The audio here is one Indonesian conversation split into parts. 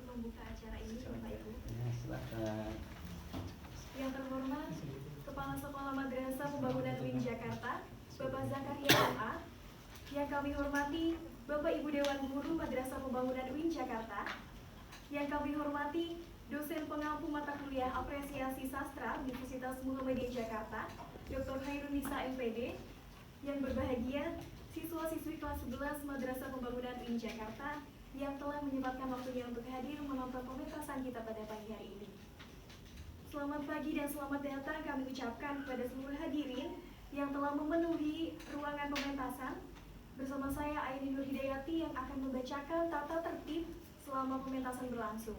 membuka acara ini, Bapak Ibu. Ya, silakan. Yang terhormat, Kepala Sekolah Madrasah Pembangunan UIN Jakarta, Bapak Zakaria MA. Yang kami hormati, Bapak Ibu Dewan Guru Madrasah Pembangunan UIN Jakarta. Yang kami hormati, dosen pengampu mata kuliah Apresiasi Sastra Universitas Muhammadiyah Jakarta, Dr. Hairunisa MPD. Yang berbahagia, siswa-siswi kelas 11 Madrasah Pembangunan UIN Jakarta yang telah menyempatkan waktunya untuk hadir menonton pementasan kita pada pagi hari ini. Selamat pagi dan selamat datang kami ucapkan kepada seluruh hadirin yang telah memenuhi ruangan pementasan. Bersama saya Aini Nur Hidayati yang akan membacakan tata tertib selama pementasan berlangsung.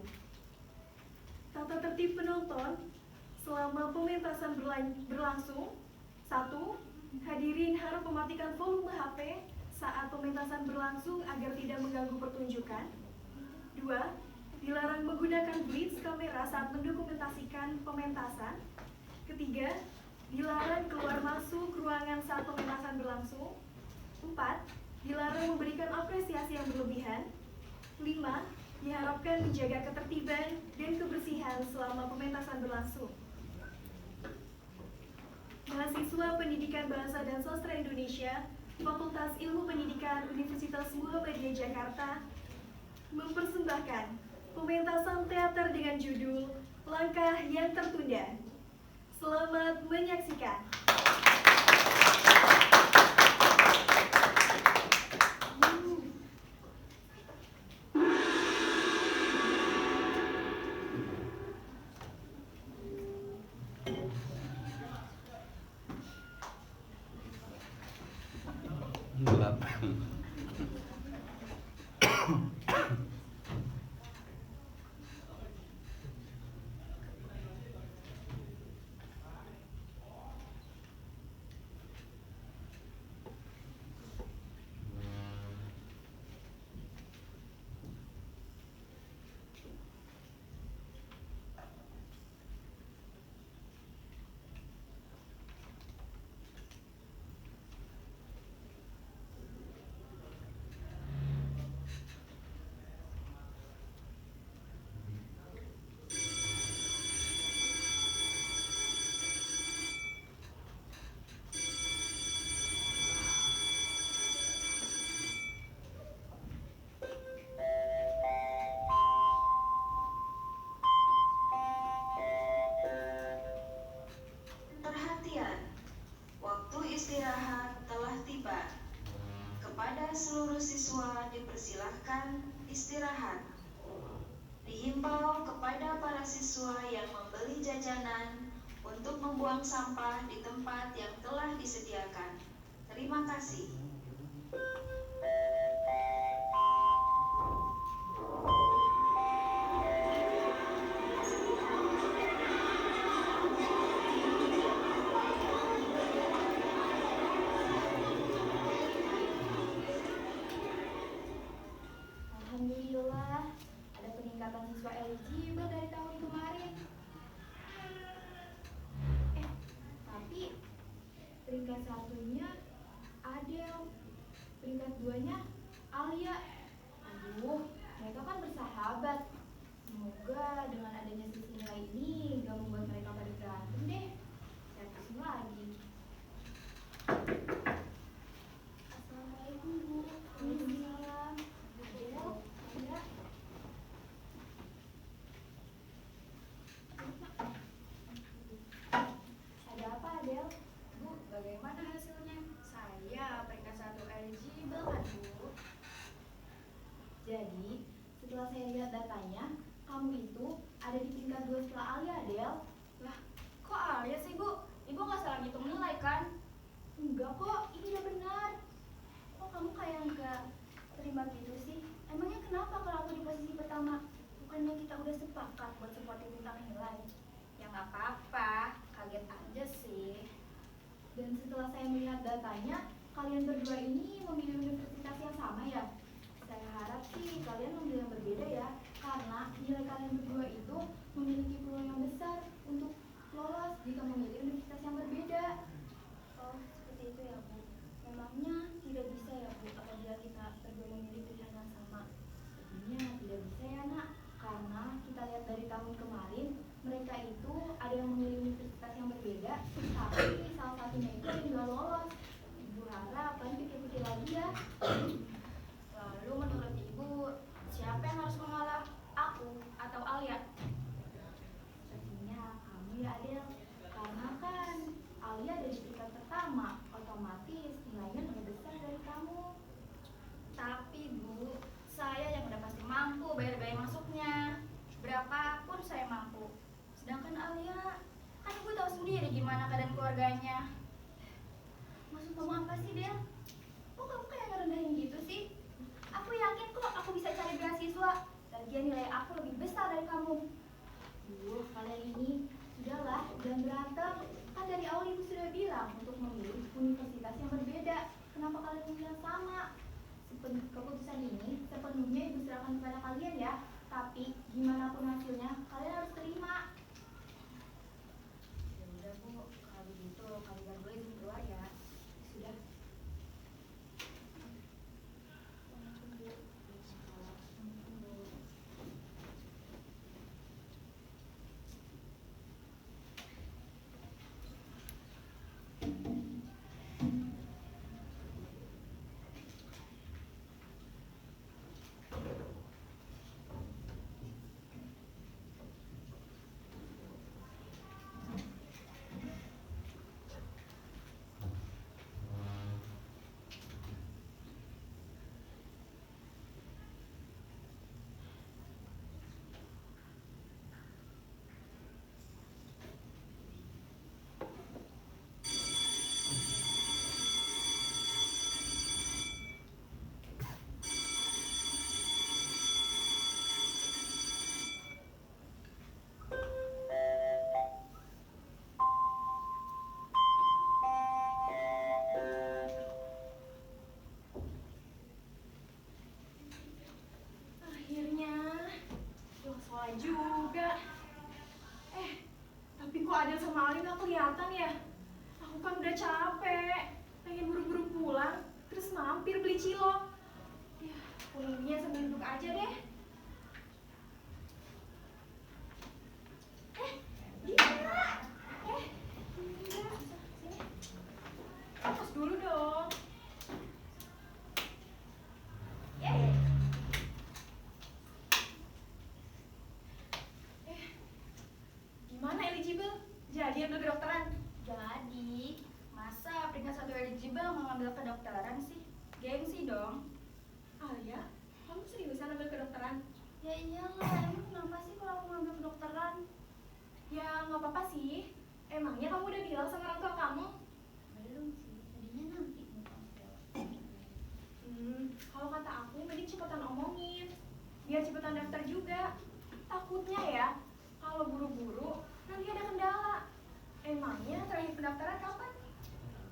Tata tertib penonton selama pementasan berlangsung. 1. Hadirin harap mematikan volume HP saat pementasan berlangsung agar tidak mengganggu pertunjukan. 2. Dilarang menggunakan blitz kamera saat mendokumentasikan pementasan. 3. Dilarang keluar masuk ruangan saat pementasan berlangsung. 4. Dilarang memberikan apresiasi yang berlebihan. 5. Diharapkan menjaga ketertiban dan kebersihan selama pementasan berlangsung. Mahasiswa Pendidikan Bahasa dan Sastra Indonesia, Fakultas Ilmu Pendidikan Universitas Muhammadiyah Jakarta mempersembahkan pementasan teater dengan judul Langkah yang Tertunda. Selamat menyaksikan. Gelap. Perhatian, waktu istirahat telah tiba. Kepada seluruh siswa dipersilahkan istirahat. Dihimbau kepada para siswa yang membeli jajanan untuk membuang sampah di tempat yang telah disediakan. Terima kasih. Alhamdulillah, ada peningkatan siswa eligible dari tahun kemarin. Tapi peringkat satunya Adel, peringkat duanya Alia. Aduh, mereka kan bersahabat. Semoga dengan adanya sisi nilai ini gak membuat mereka pada berantem deh. Saya pusing lagi. Assalamualaikum, Bu. Waalaikumsalam. Adel, Anda. Ada apa, Adel? Bu, bagaimana hasilnya? Saya peringkat 1 eligible kan, Bu. Jadi, setelah saya lihat datanya, kamu itu ada di peringkat 2 setelah Alia, Adel. Lah, kok Alia sih, Bu? Ibu nggak salah ngitung nilai, kan? Enggak kok, ini udah benar. Kok kamu kayak nggak terima gitu sih? Emangnya kenapa kalau aku di posisi pertama? Bukannya kita udah sepakat buat supporting tentang nilai? Ya nggak apa-apa, kaget aja sih. Dan setelah saya melihat datanya, kalian berdua ini memilih universitas yang sama ya? Saya harap sih kalian memilih yang berbeda ya, karena nilai kalian berdua itu memiliki peluang yang besar untuk lolos jika memilih universitas yang berbeda. Oh, seperti itu ya, Bu. Memangnya tidak bisa ya, Bu, apabila kita berdua memilih pilihan yang sama? Sebenarnya tidak bisa ya, Nak, karena gimana keadaan keluarganya. Maksud kamu apa sih, Del? Kok kamu kayak ngerendahin gitu sih? Aku yakin kok aku bisa cari beasiswa. Lagian nilai aku lebih besar dari kamu. Kalian ini sudahlah, jangan berantem. Kan dari awal ibu sudah bilang untuk memilih universitas yang berbeda. Kenapa kalian memilih sama? Keputusan ini sepenuhnya ibu serahkan kepada kalian ya. Tapi gimana pun hasilnya, kalian harus terima. Ya udah Bu, kalau begitu kalian boleh izin keluar ya. Sudah. Akhirnya pulang sekolah juga. Tapi kok Adel sama Ali nggak kelihatan ya? Aku kan udah capek, pengen buru-buru pulang, terus mampir beli cilok. Ya, pulangnya sambil duduk aja deh. Gimana? Sini. Fokus dulu dong. Gimana eligible? Jadi ambil kedokteran? Jadi, masa peringkat 1 eligible mau ngambil kedokteran sih? Gengsi dong. Alia, kamu seriusan ambil kedokteran? Ya iyalah, emang kenapa sih kalau aku ngambil kedokteran? Ya nggak apa-apa sih. Emangnya kamu udah bilang sama orang tua kamu? Belum sih, tadinya nanti mau kamu. Kalau kata aku mending cepetan omongin, biar cepetan daftar juga. Takutnya ya, kalau buru-buru nanti ada kendala. Emangnya terakhir pendaftaran kapan?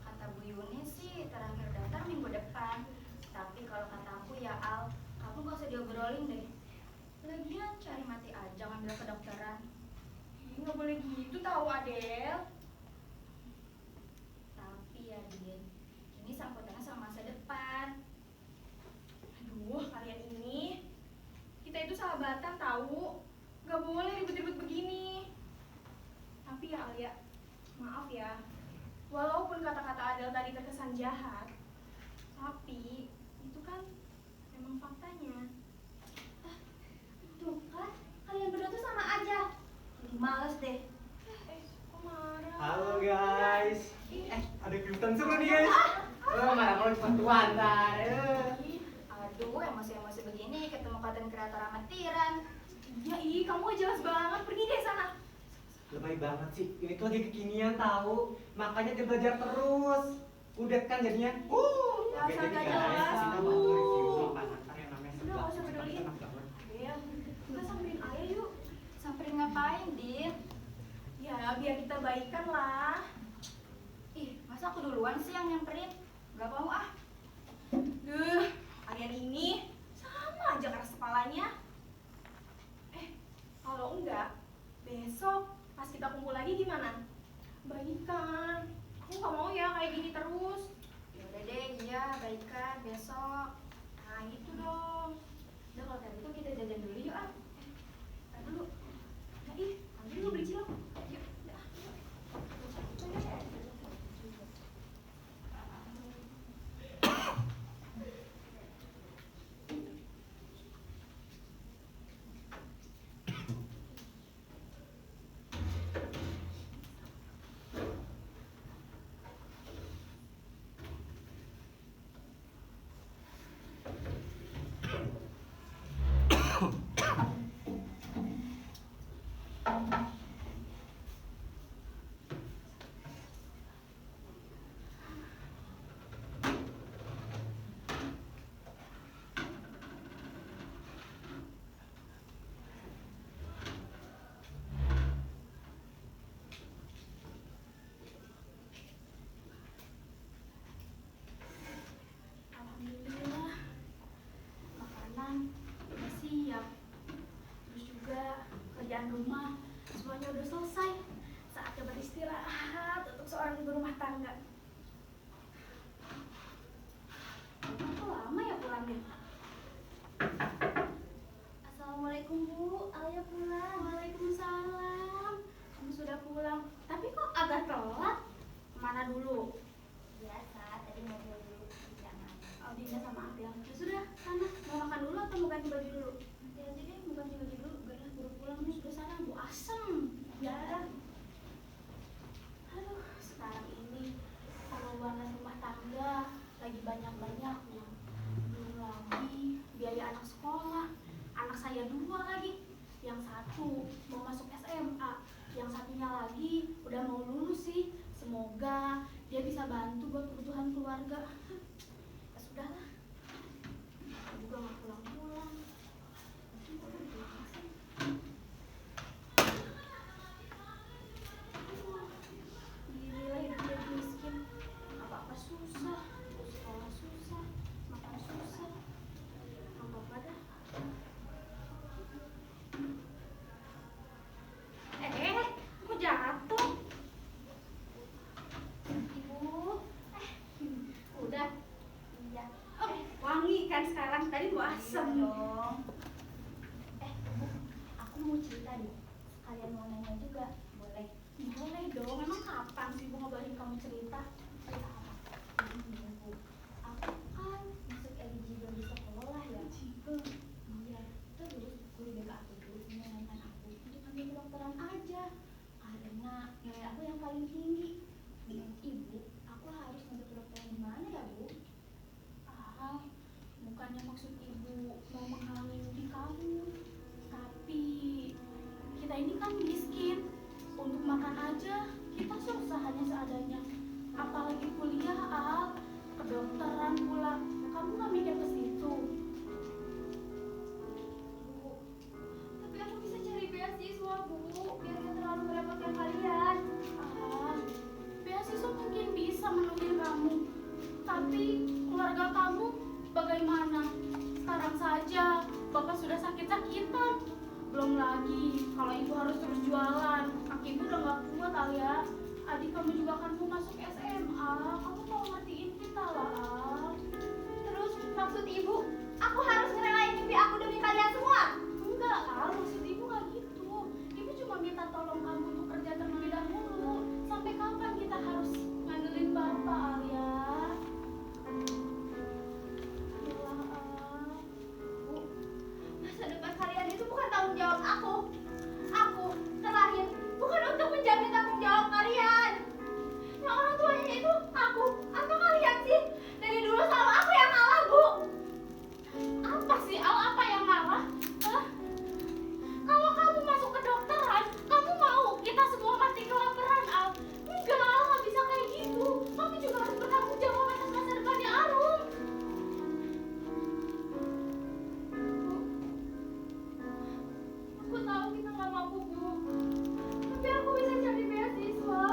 Kata Bu Yuni sih terakhir daftar minggu depan. Tapi kalau kata aku ya Al, kamu gak usah diobrolin deh. Lagian cari mati aja ngambil kedokteran. Nggak boleh gitu tahu Adel. Tapi ya Din, ini sangkutannya sama masa depan. Aduh, kalian ini. Kita itu sahabatan tahu. Nggak boleh ribut-ribut begini. Tapi ya Alia, maaf ya. Walaupun kata-kata Adel tadi terkesan jahat, tapi itu kan memang faktanya. Tuh kan, kalian berdua tuh sama aja. Jadi males deh. Kok marah? Halo guys. Ada kejutan seru nih guys. Marah kalau cuma tuan tar. Aduh, emosi-emosi begini ketemu konten kreator amatiran. Ya kamu gak jelas banget. Pergi deh sana. Lebay banget sih. Ini tuh lagi kekinian tahu. Makanya dia belajar terus. Udah kan jadinya. Dasar Jadi gak guys, jelas. kita mau review makanan yang namanya Udah, seblak. nggak usah peduliin. Enak banget. Adel, kita samperin Ayah yuk. Sampai ngapain, Din? Ya, biar kita baikan lah. Ih, masa aku duluan sih yang nyamperin? Gak mau ah. Kalian ini sama aja keras kepalanya. Kalau enggak, besok pas kita kumpul lagi gimana? Baikan. Aku nggak mau ya kayak gini terus. Yaudah deh, iya, baikan besok. Nah, gitu dong. Udah kalau kayak gitu kita jajan dulu yuk ah. Ntar dulu. Nah, ambil lu beli cilok. Yuk, udah. dua lagi. Yang satu mau masuk SMA, yang satunya lagi udah mau lulus sih. Semoga dia bisa bantu buat kebutuhan keluarga. Ya sudahlah, aku juga nggak pulang-pulang. Gila hidup miskin, apa-apa susah, sekolah susah, makan susah, apa-apa dah. Kok jatuh? Ibu, udah. Iya. Wangi kan sekarang, tadi mau asem. Iya dong. Bu, aku mau cerita nih. Sekalian mau nanya juga, boleh? Boleh dong, emang kapan sih Bu ngabarin kamu cerita? Cerita apa? Bu, aku kan masuk eligible di sekolah ya. Iya, terus guru BK aku tuh menyarankan aku untuk ambil kedokteran aja. Karena nilai aku yang paling tinggi. Menurut Ibu, aku harus ngambil kedokteran di mana ya Bu? Bukannya maksud Ibu mau menghalangi mimpi kamu, tapi kita ini kan miskin. Untuk makan aja kita susah hanya seadanya. Apalagi kuliah, kedokteran pula. Kamu nggak mikir ke situ? Bu, tapi aku bisa cari beasiswa Bu, biar nggak terlalu merepotkan kalian. Beasiswa mungkin bisa menuhin kamu, tapi keluarga kamu bagaimana? Sekarang saja Bapak sudah sakit-sakitan. Belum lagi kalau Ibu harus terus jualan. Kaki Ibu udah gak kuat Alia. Adik kamu juga kan mau masuk SMA. Kamu mau ngertiin kita lah. Terus maksud Ibu, aku harus ngerelain mimpi aku demi kalian semua? Enggak, maksud Ibu gak gitu. Ibu cuma minta tolong kamu untuk kerja terlebih dahulu. Sampai kapan kita harus ngandelin Bapak Alia? Masa depan kalian itu bukan tanggung jawab aku. Aku terakhir bukan untuk menjamin tanggung jawab kalian. Yang orang tuanya itu aku atau kalian sih? Dari dulu selalu aku yang ngalah, Bu. Apa sih Al, apa yang ngalah? Kalau kamu masuk kedokteran, kamu mau kita semua mati kelaparan, Al? Enggak, Al, nggak bisa kayak gitu. Kamu juga harus bertanggung jawab atas masa depannya Arum. Aku tahu kita nggak mampu, Bu. Tapi aku bisa cari beasiswa.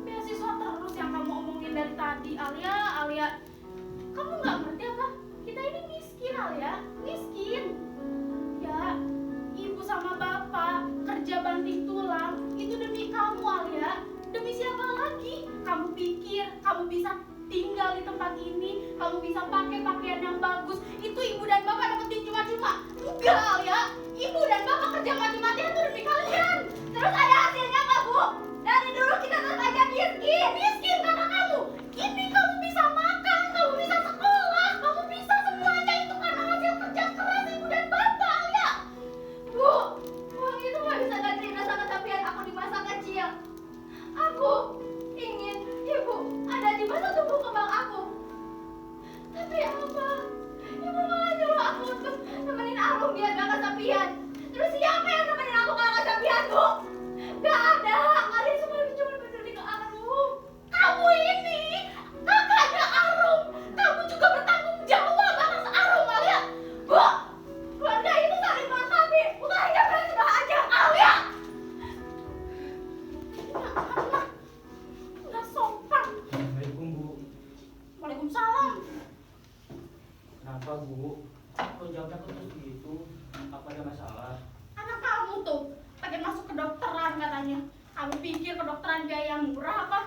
Beasiswa terus yang kamu omongin dari tadi, Alia. Kamu nggak ngerti apa? Kita ini miskin, Alia. Miskin. Ya, Ibu sama Bapak kerja banting tulang. Itu demi kamu, Alia. Demi siapa lagi? Kamu pikir kamu bisa tinggal di tempat ini, kamu bisa pakai pakaian yang bagus, itu Ibu dan Bapak dapetin cuma-cuma? Enggak, Alia. Ibu dan Bapak kerja mati-matian itu demi kalian. Terus ada hasilnya nggak, Bu? Dari dulu kita tetap aja miskin. Miskin karena kamu. Ini kamu bisa makan, kamu bisa sekolah, kamu bisa semuanya itu karena hasil kerja keras Ibu dan Bapak, Alia. Bu, uang itu nggak bisa gantiin rasa kesepian aku di masa kecil. Aku ingin Ibu ada di masa tumbuh kembang aku. Tapi apa? Ibu malah nyuruh aku untuk nemenin Arum biar gak kesepian. Terus siapa yang nemenin aku kalau kesepian, Bu? Gak ada. Kalian semua cuma peduli ke Arum. Kamu ini kakaknya Arum. Kamu juga bertanggung jawab atas Arum, Alia. Bu, keluarga itu saling melengkapi. Bukan hanya bersebah aja, Alia. Nggak sopan. Assalamualaikum, Bu. Waalaikumsalam. Kenapa, Bu? Kok jawabnya kok terus gitu? Apa ada masalah? Anak kamu tuh pengen masuk kedokteran katanya. Kamu pikir kedokteran biaya yang murah apa?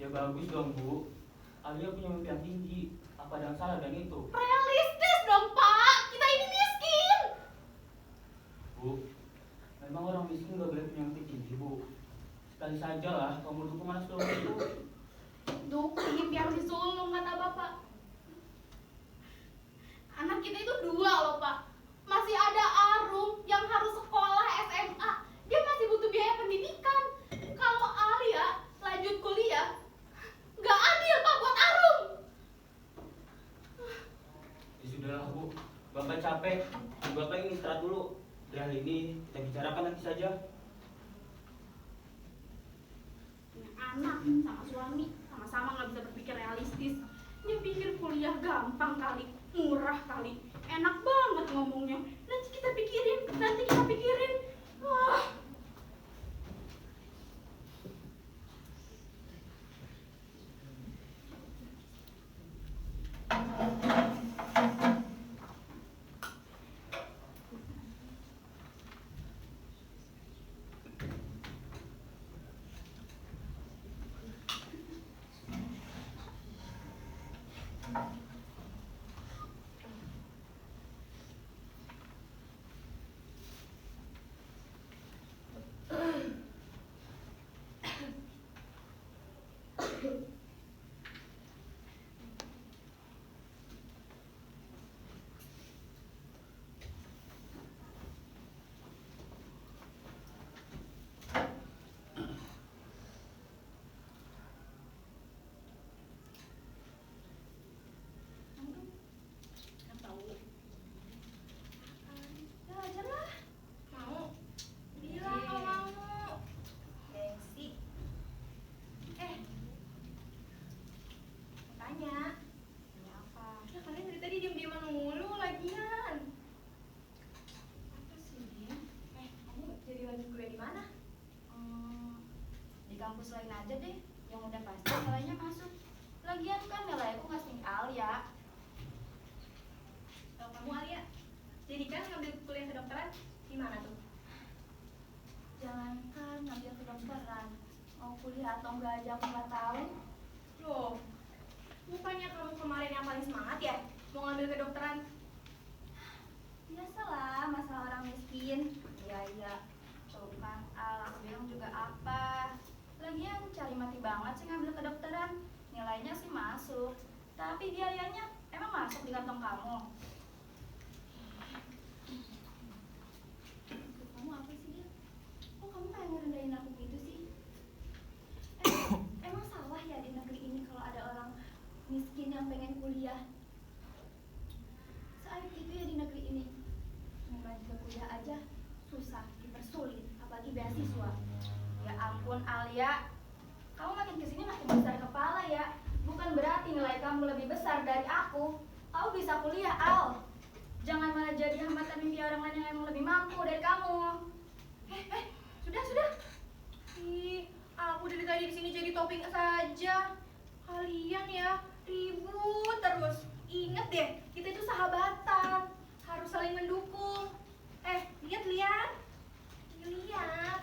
Ya bagus dong, Bu. Alia punya mimpi yang tinggi. Apa ada yang salah dengan itu? Realistis dong, Pak. Kita ini miskin. Bu, memang orang miskin gak boleh punya mimpi tinggi, Bu. Sekali saja lah, kamu dukung anak sulung itu. Dukung yang disulung kata Bapak. Anak kita itu 2 loh, Pak. Masih ada Arum yang harus sekolah SMA. Dia masih butuh biaya pendidikan. Kalau Alia lanjut kuliah, nggak adil, Pak, buat Arum. Ya sudahlah, Bu. Bapak capek. Bapak ingin istirahat dulu. Hal ini kita bicarakan nanti saja. Anak sama suami sama-sama nggak bisa berpikir realistis. Dia pikir kuliah gampang kali, murah kali, enak banget ngomongnya. Nanti kita pikirin. Wah. Nggak tahu. Ya aja lah. Mau? Bilang kalau mau. Gengsi. Tanya. Ini apa? Ya kalian dari tadi diem-dieman mulu lagian. Apa sih dia? Kamu jadi lanjut kuliah di mana? Di kampus lain aja deh. Yang udah pasti nilainya masuk. Lagian kan nilai aku nggak setinggi Alia. Kalau kamu Alia, jadi kan ngambil kuliah kedokteran di mana tuh? Jangankan ngambil kedokteran, mau kuliah atau enggak aja aku nggak tahu. Loh, bukannya kamu kemarin yang paling semangat ya mau ngambil kedokteran? Biasalah masalah orang miskin. Iya. Tuh kan Al, aku bilang juga apa. Lagian cari mati banget sih ngambil kedokteran. Nilainya sih masuk, tapi biayanya emang masuk di kantong kamu. Kamu apa sih dia? Kok kamu kayak ngerendahin aku gitu sih? Emang salah ya di negeri ini kalau ada orang miskin yang pengen kuliah? Seaib itu ya di negeri ini. Memang juga kuliah aja susah, dipersulit, apalagi beasiswa. Ya ampun Alia, kamu makin kesini makin besar kepala ya. Bukan berarti nilai kamu lebih besar dari aku. Kamu bisa kuliah Al. Jangan malah jadi hambatan mimpi orang lain yang emang lebih mampu dari kamu. Sudah. Ih, aku dari tadi di sini jadi topik saja. Kalian ya ribut terus. Ingat deh, kita itu sahabatan, harus saling mendukung. Lihat. Lihat.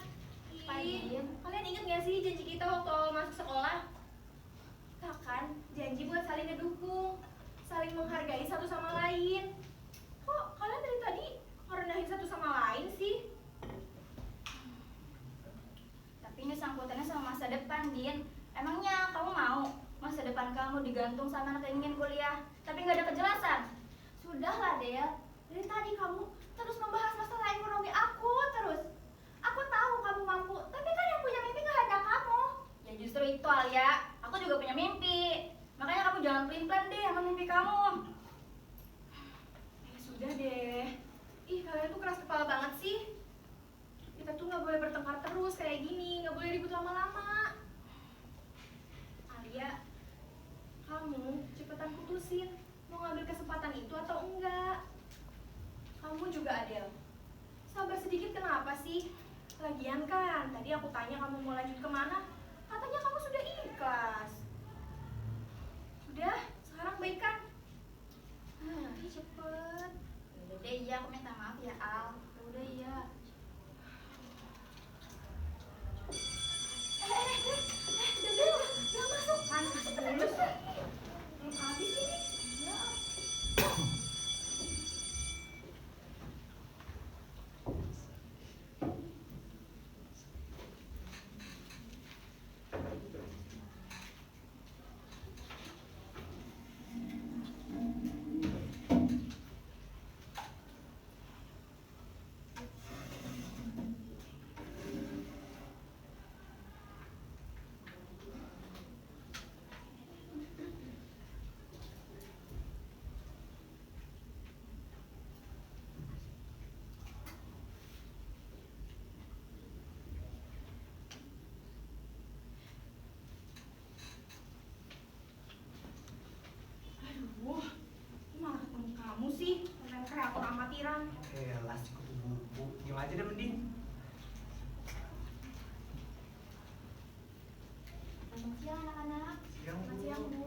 Kalian ingat gak sih janji kita waktu masuk sekolah? Kita kan janji buat saling ngedukung, saling menghargai satu sama lain. Kok kalian dari tadi ngerendahin satu sama lain sih? Tapi ini sangkutannya sama masa depan, Din. Emangnya kamu mau masa depan kamu digantung sama anak yang ingin kuliah, tapi nggak ada kejelasan? Sudahlah, Del. Dari tadi kamu terus membahas masalah ekonomi aku terus. Aku tahu kamu mampu, tapi kan yang punya mimpi nggak hanya kamu. Ya justru itu, Alia. Aku juga punya mimpi. Makanya kamu jangan pelin-pelan deh sama mimpi kamu. Sudah deh. Ih, kalian tuh keras kepala banget sih. Kita tuh nggak boleh bertengkar terus kayak gini, nggak boleh ribut lama-lama. Alia, kamu cepetan putusin mau ngambil kesempatan itu atau enggak. Kamu juga Adel, sabar sedikit kenapa sih? Lagian kan, tadi aku tanya kamu mau lanjut kemana, katanya kamu sudah ikhlas. Sudah, sekarang baikan. Cepet. Udah deh, iya. Aku minta maaf ya, Al. Udah, iya. Del, masuk. Masuk terus. Belum habis ini. Ya. Elah si kutu buku, diam aja deh mending. Selamat siang anak-anak. Siang, Selamat Bu. siang Bu.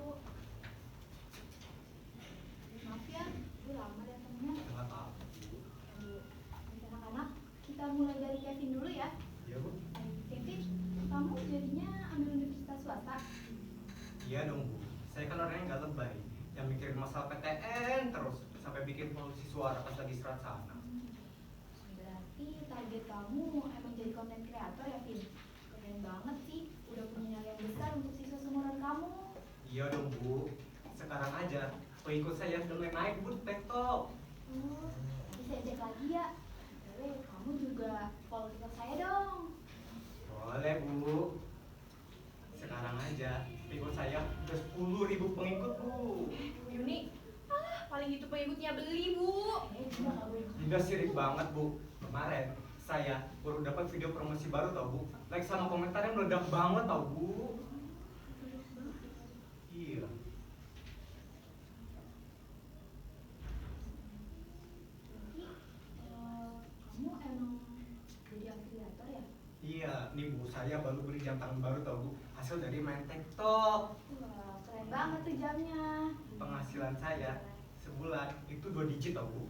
Maaf ya, Bu lama datangnya. Nggak apa-apa. Bu, anak-anak, kita mulai dari Kevin dulu ya. Iya Bu. Kevin, kamu jadinya ambil universitas swasta? Iya dong Bu. Saya kan orangnya nggak lebay, yang mikirin masalah PTN terus sampai bikin polusi suara pas lagi istirahat sana. Berarti target kamu emang jadi konten kreator ya, Vin? Keren banget sih, udah punya nilai yang besar untuk siswa seumuran kamu. Iya dong Bu. Sekarang aja pengikut saya sudah mulai naik Bu TikTok. Oh, nanti saya cek lagi ya. Tapi kamu juga follow TikTok saya dong. Boleh Bu. Sekarang aja pengikut saya udah 10.000 pengikut Bu. Bu Yuni, paling itu pengikutnya beli, Bu. Dinda nggak boleh. Dinda sirik banget Bu. Kemarin saya baru dapat video promosi baru tau Bu. Like sama komentarnya meledak banget tau Bu. Iya. Berarti kamu emang jadi afiliator ya? Iya, nih Bu, saya baru beli jam tangan baru tau Bu. Hasil dari main TikTok. Wah, keren banget tuh jamnya. Penghasilan saya sebulan itu 2 digit tau Bu.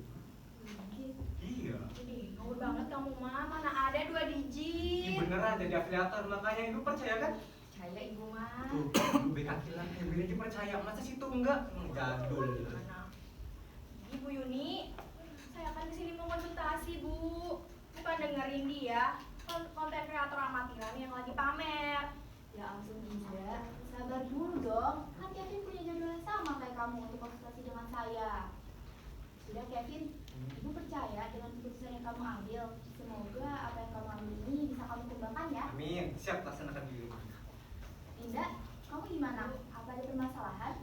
Sedikit. Iya. Ini ngawur banget kamu mah, mana ada 2 Ini digit. beneran jadi afiliator, makanya Ibu percaya kan? Percaya Ibu mah. Tuh, Ibu beka kilat, Ibu aja percaya. Masa situ enggak? Jadul. Mana? Ibu Yuni, saya kan kesini mau konsultasi, Bu. Bukan dengerin dia, konten kreator amatiran yang lagi pamer. Ya ampun Dinda, sabar dulu dong. Kan Kevin punya jadwal yang sama kayak kamu untuk konsultasi dengan saya. Sudah Kevin, Ibu percaya dengan keputusan yang kamu ambil. Semoga apa yang kamu ambil ini bisa kamu kembangkan ya. Amin, siap laksanakan diri. Dinda, kamu gimana? Apa ada permasalahan?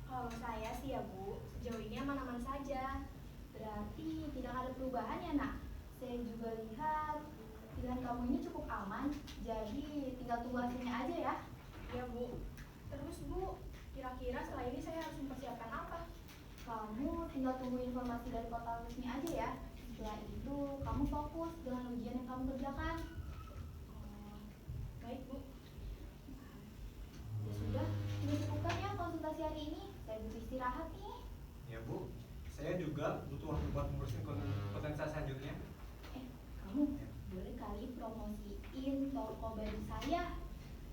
Kalau saya sih ya Bu, sejauh ini aman-aman saja. Berarti tidak ada perubahan ya nak? Saya juga lihat pilihan kamu ini cukup aman, jadi tinggal tunggu hasilnya aja ya. Ya Bu. Terus Bu, kira-kira setelah ini saya harus mempersiapkan apa? Kamu tinggal tunggu informasi dari portal resmi aja ya. Setelah itu kamu fokus dengan ujian yang kamu kerjakan. Oh, baik Bu. Ya sudah, ini cukupkan ya konsultasi hari ini. Saya butuh istirahat nih. Ya Bu, saya juga butuh waktu buat ngurusin konten saya selanjutnya. Kamu boleh kali promosiin toko baju saya.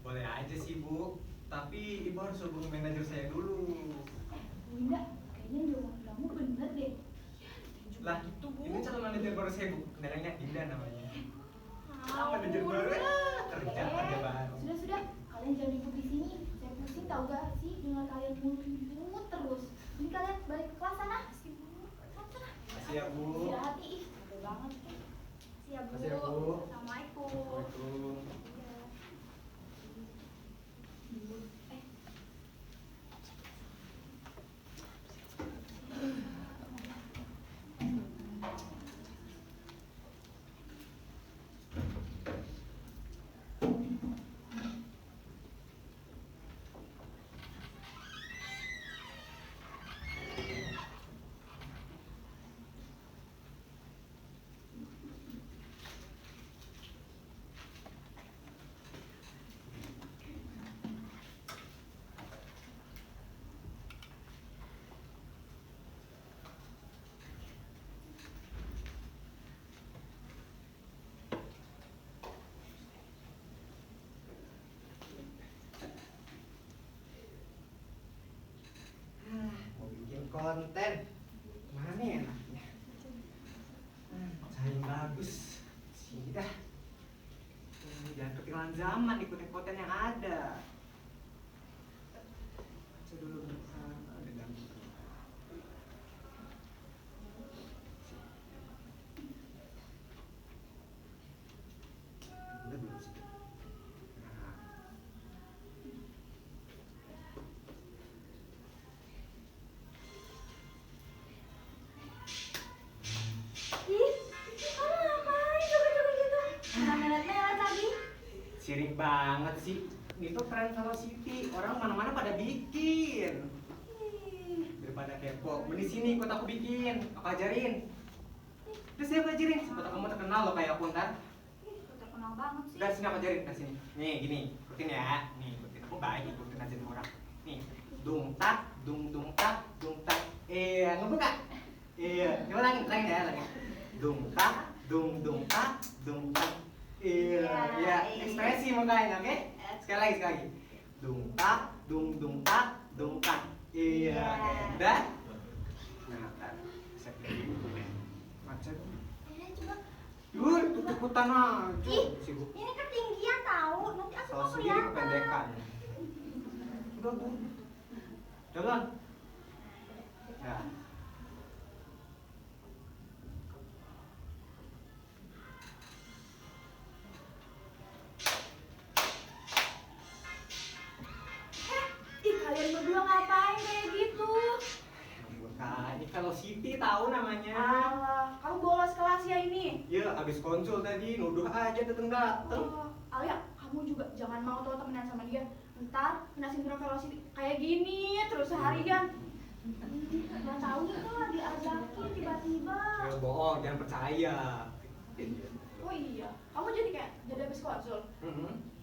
Boleh aja sih Bu, tapi Ibu harus hubungi manajer saya dulu. Bunda, kayaknya jawaban kamu bener deh. Lah, Gitu, Bu. ini calon manajer baru saya Bu, kenalannya Dinda namanya. Ah, Manajer Bu. baru, kerja baru. Sudah, kalian jangan ribut di sini. Saya pusing tau gak sih dengan kalian ribut terus. Ini kalian balik ke kelas sana. Sana. Makasih ya Bu. Istirahat ih, capek banget. Siap Bu. Makasih ya, Bu. Assalamualaikum. Assalamualaikum. Iya. Eh, Mau bikin konten, mana enaknya? Cari yang bagus, sini dah. Jangan ketinggalan zaman, ikutin konten yang ada. Baca dulu ada ganggu. Udah belum sih? Nah. ih, kamu ngapain coba-coba gitu? Melet-melet lagi. Sirik banget sih. Itu tren Velocity, orang mana-mana pada bikin. Ih, Daripada kepo, mending sini ikut aku bikin, aku ajarin. Sini aku ajarin, siapa kamu terkenal loh kayak aku ntar. Ih, lu terkenal banget sih. Udah sini aku ajarin, udah sini. Nih gini, ikutin ya. Nih ikutin, aku baik ikutin aja sama orang. Nih, dung tak, dung tak, dung tak. Ngebuka. Iya, coba langit ya, langit. Dung tak, dung tak, dung tak. Iya, ekspresi mukanya, oke? Sekali lagi. Dung tak, dung tak, dung tak. Iya, udah. Nah, ntar saya pilih macet. Coba. Ikut-ikutan aja. Ih, Sibuk. ini ketinggian tahu. Nanti aku Salah mau sendiri kelihatan. kependekan. Udah, Bu. Jalan. Nah. Ih, kalian berdua ngapain kayak gitu? Bukan, ini velocity tahu namanya. Alah, kamu bolos kelas ya ini? Ya, abis konsul tadi nuduh aja dateng-dateng. Oh, Alia, kamu juga jangan mau tuh temenan sama dia. Ntar kena sindrom velocity kayak gini terus seharian. Nggak tahu kok diajakin tiba-tiba. Ya bohong, jangan percaya. Oh iya, kamu jadi habis konsul.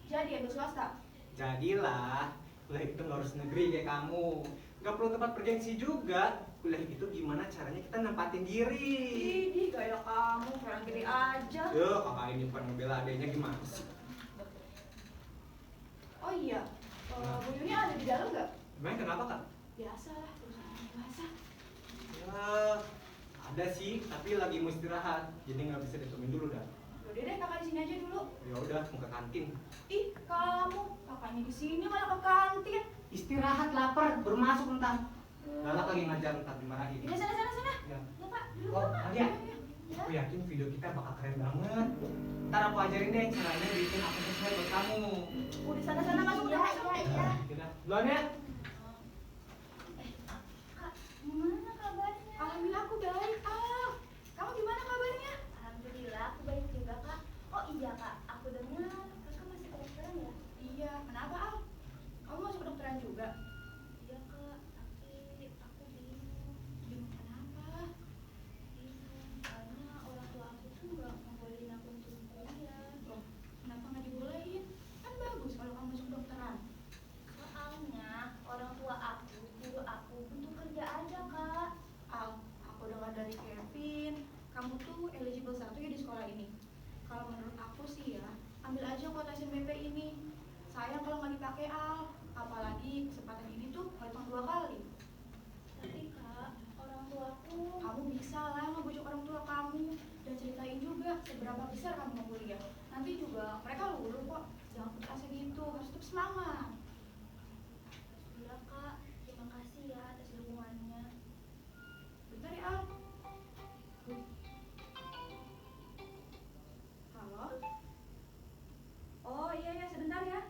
Jadi habis swasta. Jadilah, kuliah itu nggak harus negeri kayak kamu. Nggak perlu tempat bergengsi juga. Kuliah itu gimana caranya kita nempatin diri. Ih, kayak kamu kurang gede aja. Ya, kakak ini bukan ngebela adanya gimana sih? Oh iya, Bu Yuni ada di dalam nggak? Emang kenapa kak? Biasalah, urusan orang dewasa. Ya, ada sih, tapi lagi mau istirahat, jadi nggak bisa ditemuin dulu dah. Yaudah deh, kakak di sini aja dulu. Ya udah, mau ke kantin. Ih, kamu kakaknya di sini malah ke kantin. Istirahat, lapar, baru masuk ntar. Galak lagi ngajar ntar dimarahin. Udah sana. Ya. Ya Pak, dulu Oh, Pak. Alia. Ya. Aku yakin video kita bakal keren banget. Ntar aku ajarin deh caranya bikin akun sosmed buat kamu. Udah sana masuk udah masuk. Iya. Duluan ya. Kak, gimana kabarnya? Alhamdulillah aku baik, Al. Kamu gimana kabarnya? Alhamdulillah aku baik juga, Kak. Oh iya, Kak. Aku dengar Kakak masih kedokteran ya? Iya, kenapa, Al? Kamu masuk kedokteran juga? Iya, Kak. Tapi aku bingung. Bingung kenapa? Bingung karena orang tua aku tuh nggak ngebolehin aku untuk kuliah. Loh, kenapa nggak dibolehin? Kan bagus kalau kamu masuk kedokteran. Soalnya orang tua aku nyuruh aku untuk kerja aja, Kak. Al, aku dengar dari Kevin, kamu tuh eligible satu ya di sekolah ini. Kalau menurut aku sih ya, ambil aja kuota SNBP ini. Sayang kalau nggak dipakai, Al. Apalagi kesempatan ini tuh nggak cuma 2 kali. Tapi Kak, orang tuaku, kamu bisa lah ngebujuk orang tua kamu dan ceritain juga seberapa besar kamu mau kuliah. Nanti juga mereka luluh kok. Jangan putus asa gitu, harus tetap semangat. Iya Kak, terima kasih ya atas dukungannya. Bentar ya Al. Halo? Oh iya sebentar ya.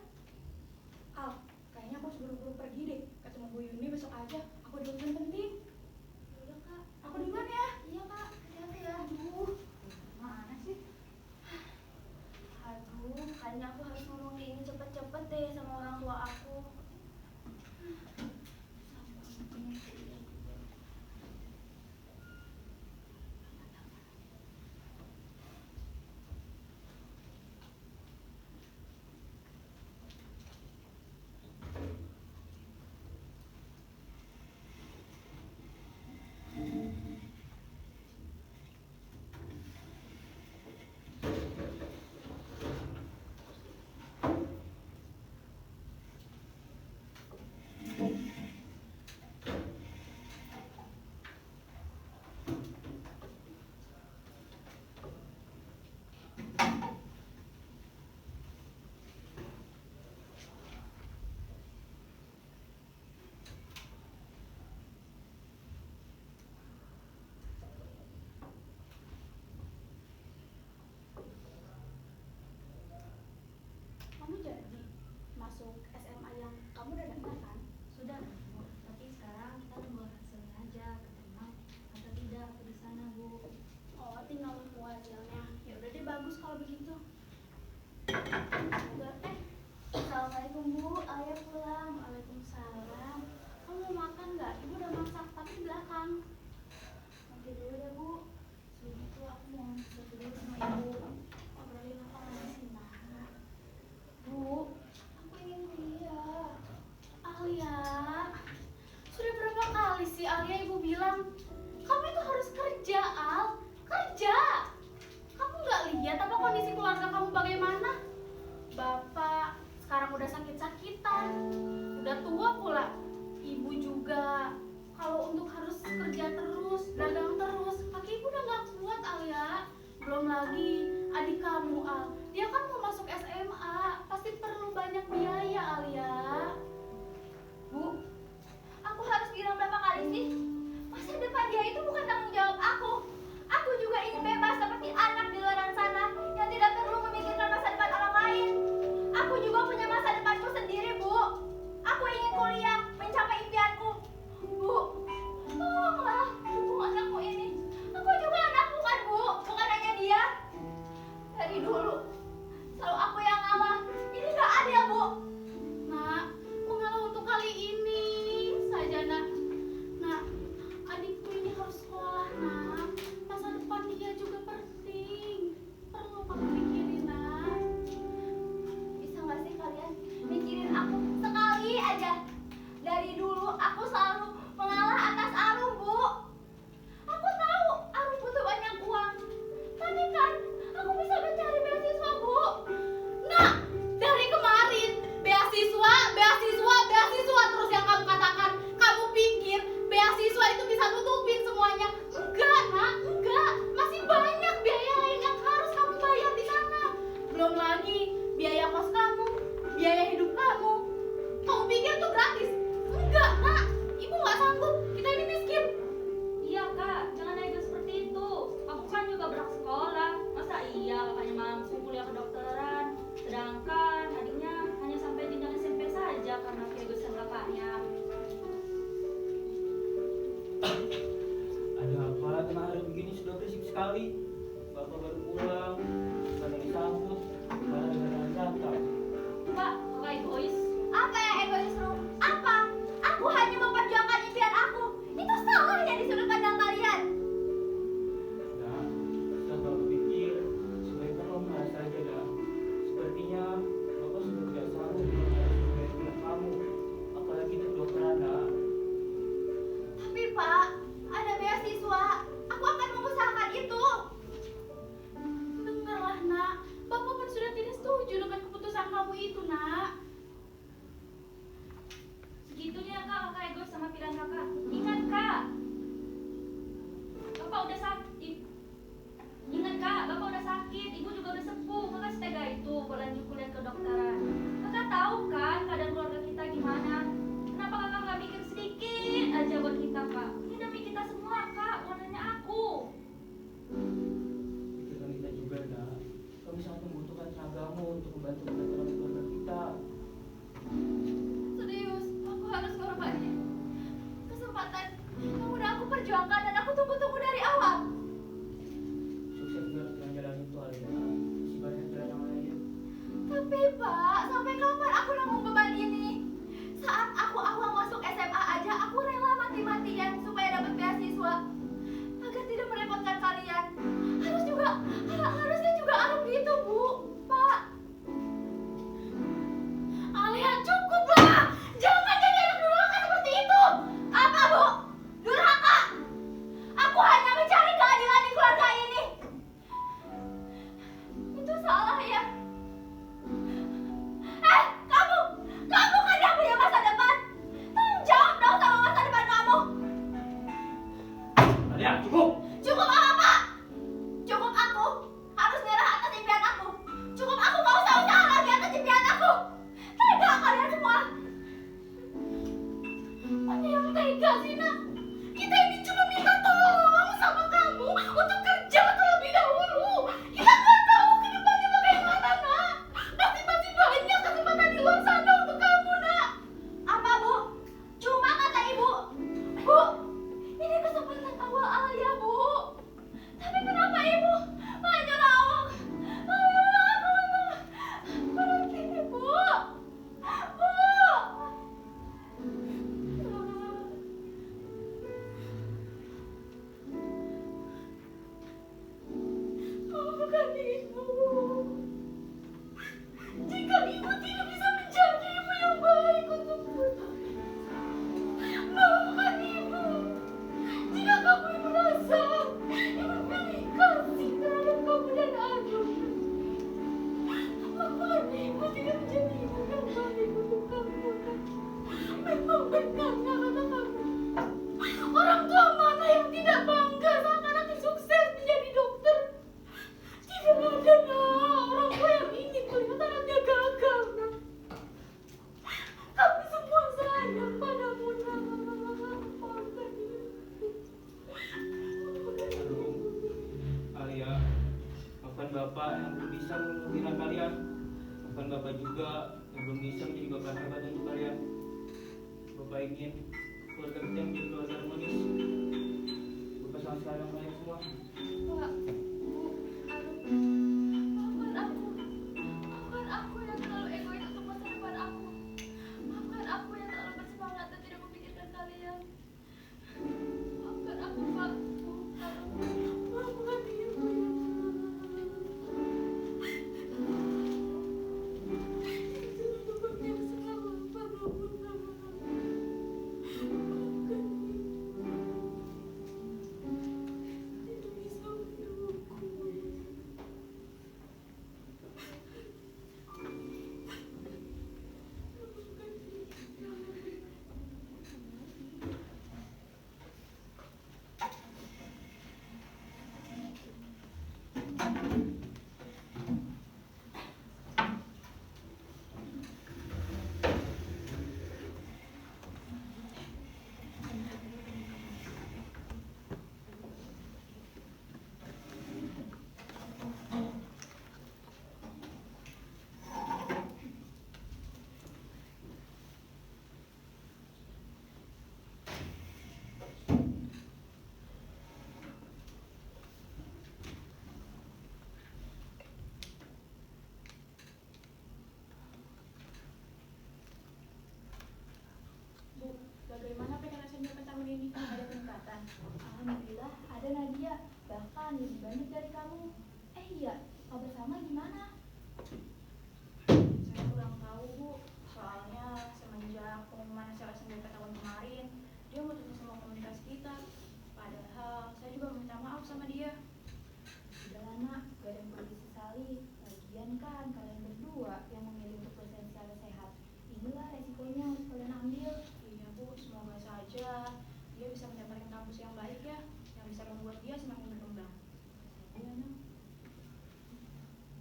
Al, kayaknya aku harus buru-buru pergi deh. Ketemu Bu Yuni besok aja. Aku ada urusan penting. Iya Kak. Aku duluan ya. Iya Kak, hati-hati ya. Aduh, mana sih? Aduh, kayaknya aku harus ngomong ini cepet-cepet deh sama orang tua aku. Kamu jadi masuk SMA yang kamu udah daftar kan? Sudah, Bu. Tapi sekarang kita tunggu hasilnya aja, keterima atau tidak aku di sana, Bu. Oh, tinggal nunggu hasilnya. Ya udah deh, bagus kalau begitu. Assalamualaikum Bu, Ayah pulang. Waalaikumsalam. Kamu mau makan nggak? Ibu udah masak, tapi di belakang. Nanti dulu deh Bu. Sebelum itu aku mau lagi adik kamu Al, dia kan mau masuk SMA, pasti perlu banyak biaya Alia. Bu, aku harus bilang berapa kali sih? Masa depan dia itu bukan tanggung jawab aku. Aku juga ingin bebas seperti anak di luar sana yang tidak perlu memikirkan masa depan orang lain. Aku juga punya masa depanku sendiri, Bu. Aku ingin kuliah, mencapai impianku. Bu, tolonglah dukung anakku ini. Aku juga anakku kan, Bu, bukan hanya dia. Dari dulu, selalu aku yang ngalah. Ini gak adil, Bu. Nak, mengalah untuk kali ini saja nak. Nak, adikku ini harus sekolah nak. Masa depan dia juga penting. Perlu kamu pikirin nak. Bisa gak sih kalian mikirin aku sekali aja? Dari dulu aku selalu mengalah atas Arum, Bu. Aku tahu Arum butuh banyak uang, tapi kan aku bisa mencari beasiswa, Bu. Nak, dari kemarin beasiswa terus yang kamu katakan. Kamu pikir beasiswa itu bisa nutupin semuanya? Enggak nak, enggak. Masih banyak biaya lain yang harus kamu bayar di sana. Belum lagi biaya kos kamu, biaya hidup kamu. Kamu pikir tuh gratis? Enggak nak, ibu nggak sanggup. Kita ini miskin. Iya kak, jangan ego seperti itu. Aku kan juga berhak sekolah. Masa iya kakaknya mampu kuliah kedokteran, sedangkan adiknya hanya sampai jenjang SMP saja karena keegoisan kakaknya. Ada apa tengah hari begini sudah berisik sekali. Bapak baru pulang, bukan disambut, malah dengan datang. Pak, kakak egois. Apa yang egois, Rum? Apa? Aku hanya memperjuangkan impian aku. Itu salah ya di sudut pandang kalian. Nah, setelah bapak pikir, sebaiknya kamu mengalah saja dah. Sepertinya bapak sudah tidak sanggup membayar kuliah kamu, apalagi untuk kedokteran dah. Tapi Pak, ada beasiswa. Aku akan mengusahakan itu. Dengarlah nak, bapak pun sudah tidak setuju dengan keputusan kamu itu nak. Segitunya kak egois sama pilihan kakak. Ingat kak, bapak udah sakit. Ingat kak, bapak udah sakit. Ibu juga udah sepuh. Kakak setega itu berlanjut kuliah kedokteran. Kakak tahu kan keadaan keluarga kita gimana? Kenapa kakak nggak mikir sedikit aja buat kita kak? Ini demi kita semua kak, bukan hanya aku. Pikirkan kita juga dah. Kami sangat membutuhkan tenagamu untuk membantu kedokteran keluarga kita. Serius, aku harus ngorbanin kesempatan yang udah aku perjuangkan dan aku tunggu-tunggu dari awal. Sukses terus dengan jalan itu Alia. Masih banyak jalan yang lain. Tapi Pak, sampai kapan aku nanggung beban ini? Saat aku awal masuk SMA aja, aku rela mati-matian supaya dapat beasiswa agar tidak merepotkan kalian. Harusnya juga Arum gitu, Bu. Pak. Alia, cukuplah. Jangan jadi anak durhaka seperti itu. Apa, Bu? Durhaka? Aku hanya mencari keadilan di keluarga ini. Itu salah ya? Kamu kan yang punya masa depan. Tanggung jawab dong sama masa depan kamu. Alia, cukup! Cukup apa, Pak? Cukup aku harus nyerah atas impian aku. Cukup aku gak usah usaha lagi atas impian aku. Tega kalian semua. Mana yang tega sih nak? Kita ini cuma minta tolong sama kamu untuk kerja terlebih dahulu. Kita nggak tahu ke depannya bagaimana nak. Pasti masih banyak kesempatan di luar sana untuk kamu nak. Apa, Bu? Cuma kata Ibu. Bu, ini kesempatan awal Alia, Bu. Tapi kenapa Ibu malah nyuruh awak? Ayo, aku berhenti, Bu. Bu. Maafkan ibu. Jika ibu tidak bisa menjadi ibu yang baik untuk putri. Maafkan ibu. Jika kamu merasa ibu pilih kasih terhadap kamu dan Arum. Maafkan ibu tidak menjadi ibu yang baik untuk kamu. Memang benar kata kamu. Orang tua mana yang tidak bangga saat anaknya sukses menjadi dokter? Bapak yang belum bisa menghubungi kalian. Bukan Bapak juga yang belum bisa menjadi Bapak hebat untuk kalian. Bapak ingin keluarga kita menjadi keluarga harmonis. Bapak sama sekali yang kalian semua. Pak, Bu, aduh, maafkan aku yang terlalu egois untuk masa depan aku. Maafkan aku yang terlalu bersemangat dan tidak memikirkan kalian. Maafkan aku, Pak, Bu, aduh, maafkan Ibu. Bapak yang salah, Bapak pun salah. Maafkan Ibu. Tidak bisa mendukung. Bu, bagaimana PKN SNBP tahun ini? Ada peningkatan? Alhamdulillah ada Nadia, bahkan lebih banyak dari kamu. Iya, kabar sama gimana? Saya kurang tahu, Bu. Soalnya semenjak pengumuman hasil SNBP tahun kemarin, dia mutusin semua komunitas kita. Padahal saya juga minta maaf sama dia. Udah nak, gak ada yang perlu disesali. Lagian kan kalian berdua yang memilih untuk bersenang secara sehat. Inilah resikonya harus kalian ambil. Iya, Bu. Semoga saja dia bisa mendapatkan kampus yang baik ya, yang bisa membuat dia semakin berkembang. Iya nak.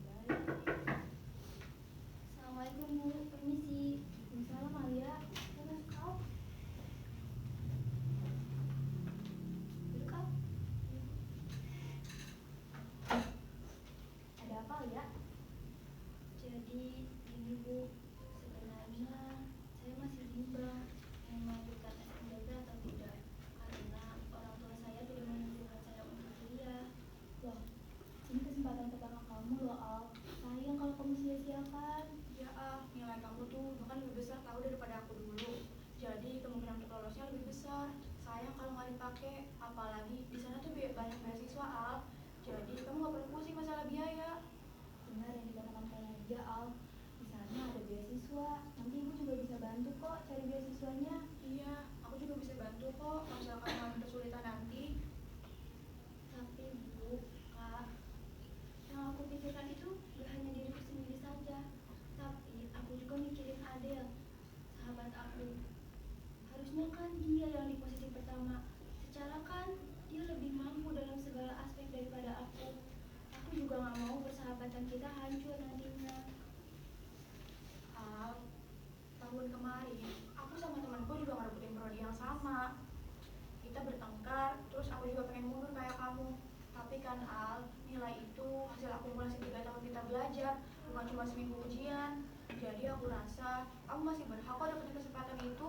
Baik. Assalamualaikum Bu, permisi. Waalaikumsalam Alia. Saya masuk kau. Duduk kau. Ada apa ya? Jadi ini Bu, sebenarnya saya masih bimbang mau melanjutkan SNBP atau tidak, karena orang tua saya tidak mengizinkan saya untuk kuliah. Loh, ini kesempatan pertama kamu loh Al. Sayang kalau kamu sia-siakan. Ya nilai kamu tuh bahkan lebih besar tahu daripada aku dulu. Jadi kemungkinan untuk lolosnya lebih besar. Sayang kalau nggak dipakai, apalagi di sana tuh banyak beasiswa Al. Jadi kamu nggak perlu pusing masalah biaya. Benar yang dikatakan Kak Nadia Al. Di sana ada beasiswa. Nanti ibu juga bisa bantu kok cari beasiswanya. Iya, aku juga bisa bantu kok kalau misalkan kamu kesulitan nanti. Tapi Bu, Kak, yang aku pikirkan itu gak hanya diriku sendiri saja, tapi aku juga mikirin Adel, sahabat aku. Harusnya kan dia yang di posisi pertama. Secara kan dia lebih mampu dalam segala aspek daripada aku. Aku juga gak mau persahabatan kita hancur nantinya. Al, tahun kemarin aku sama temanku juga ngerebutin prodi yang sama. Kita bertengkar, terus aku juga pengen mundur kayak kamu. Tapi kan Al, nilai itu hasil akumulasi 3 tahun kita belajar, bukan cuma seminggu ujian. Jadi aku rasa kamu masih berhak kok dapetin kesempatan itu.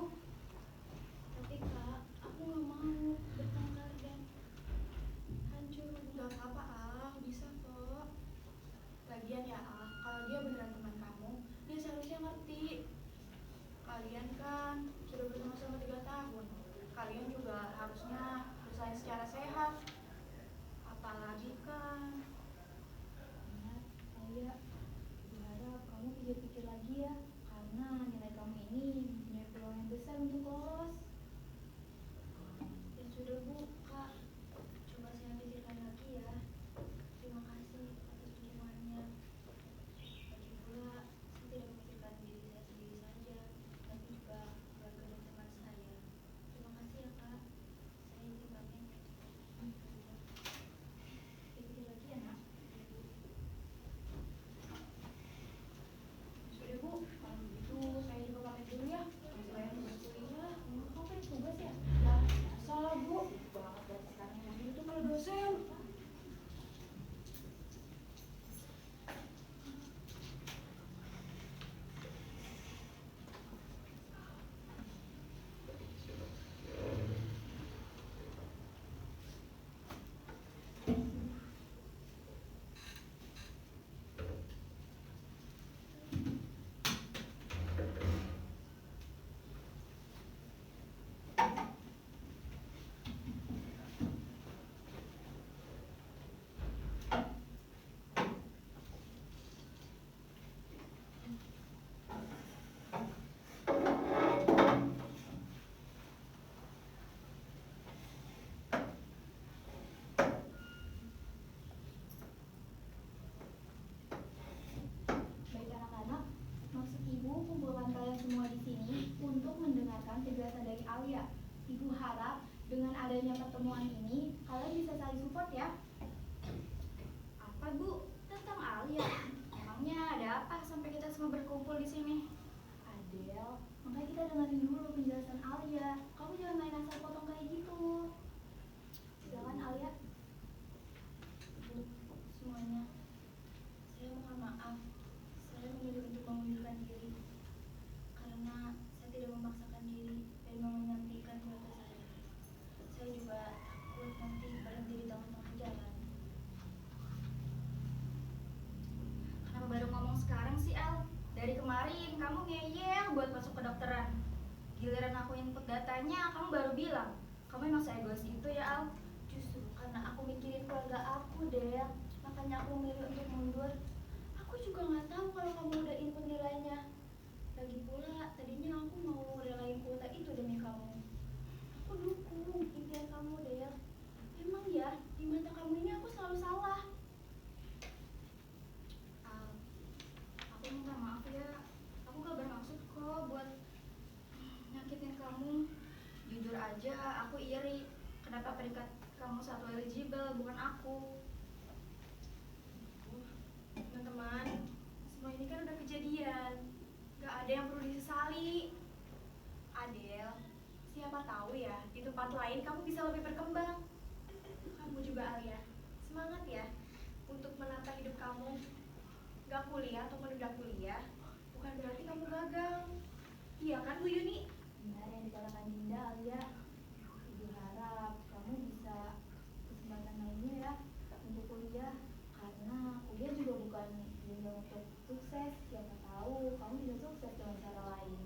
Tapi Kak, aku gak mau bertengkar dan hancur. Gak apa-apa Al, bisa kok. Lagian ya Al, kalau dia beneran teman kamu, dia seharusnya ngerti. Kalian kan sudah bersama-sama 3 tahun. Kalian juga harusnya bersaing secara sehat. Apalagi kan Benar, Alia. Berharap kamu pikir-pikir lagi ya, karena nilai kamu ini punya peluang yang besar untuk lolos. Ya sudah Bu, pertemuan ini kalian bisa saling support ya. Apa Bu? Tentang Alia. Emangnya ada apa sampai kita semua berkumpul di sini? Adel, makanya kita dengerin dulu penjelasan Alia. Kamu jangan main asal potong kayak gitu. Silakan Alia. Bu, semuanya. Saya mohon maaf. Saya memilih untuk mengundurkan diri. Karena saya tidak memaksakan diri dan mau menyampaikan keluarga saya. Saya juga takut nanti berhenti di tengah-tengah jalan. Kenapa baru ngomong sekarang sih, Al? Dari kemarin kamu ngeyel buat masuk ke dokteran. Giliran aku input datanya, kamu baru bilang. Kamu emang seegois itu ya, Al? Justru karena aku mikirin keluarga aku, Del. Makanya aku milih untuk mundur. Aku juga nggak tahu kalau kamu udah input nilainya. Lagi pula, tadinya aku mau relain kuota itu demi kamu. Aku dukung impian kamu, Del. Emang ya, di mata kamu ini aku selalu salah. Al, aku minta maaf ya. Aku gak bermaksud kok buat nyakitin kamu. Jujur aja, aku iri. Kenapa peringkat kamu satu eligible, bukan aku? Teman-teman, semua ini kan udah kejadian. Gak ada yang perlu disesali. Adel, siapa tahu ya, di tempat lain kamu bisa lebih berkembang. Kamu juga Alia, semangat ya untuk menata hidup kamu. Gak kuliah atau menunda kuliah, bukan berarti kamu gagal. Iya kan Bu Yuni? Benar yang dikatakan Dinda, Alia. Ibu harap kamu bisa kesempatan lainnya ya untuk kuliah. Karena kuliah juga bukan jenjang untuk sukses. Siapa tahu kamu bisa sukses dengan cara lain.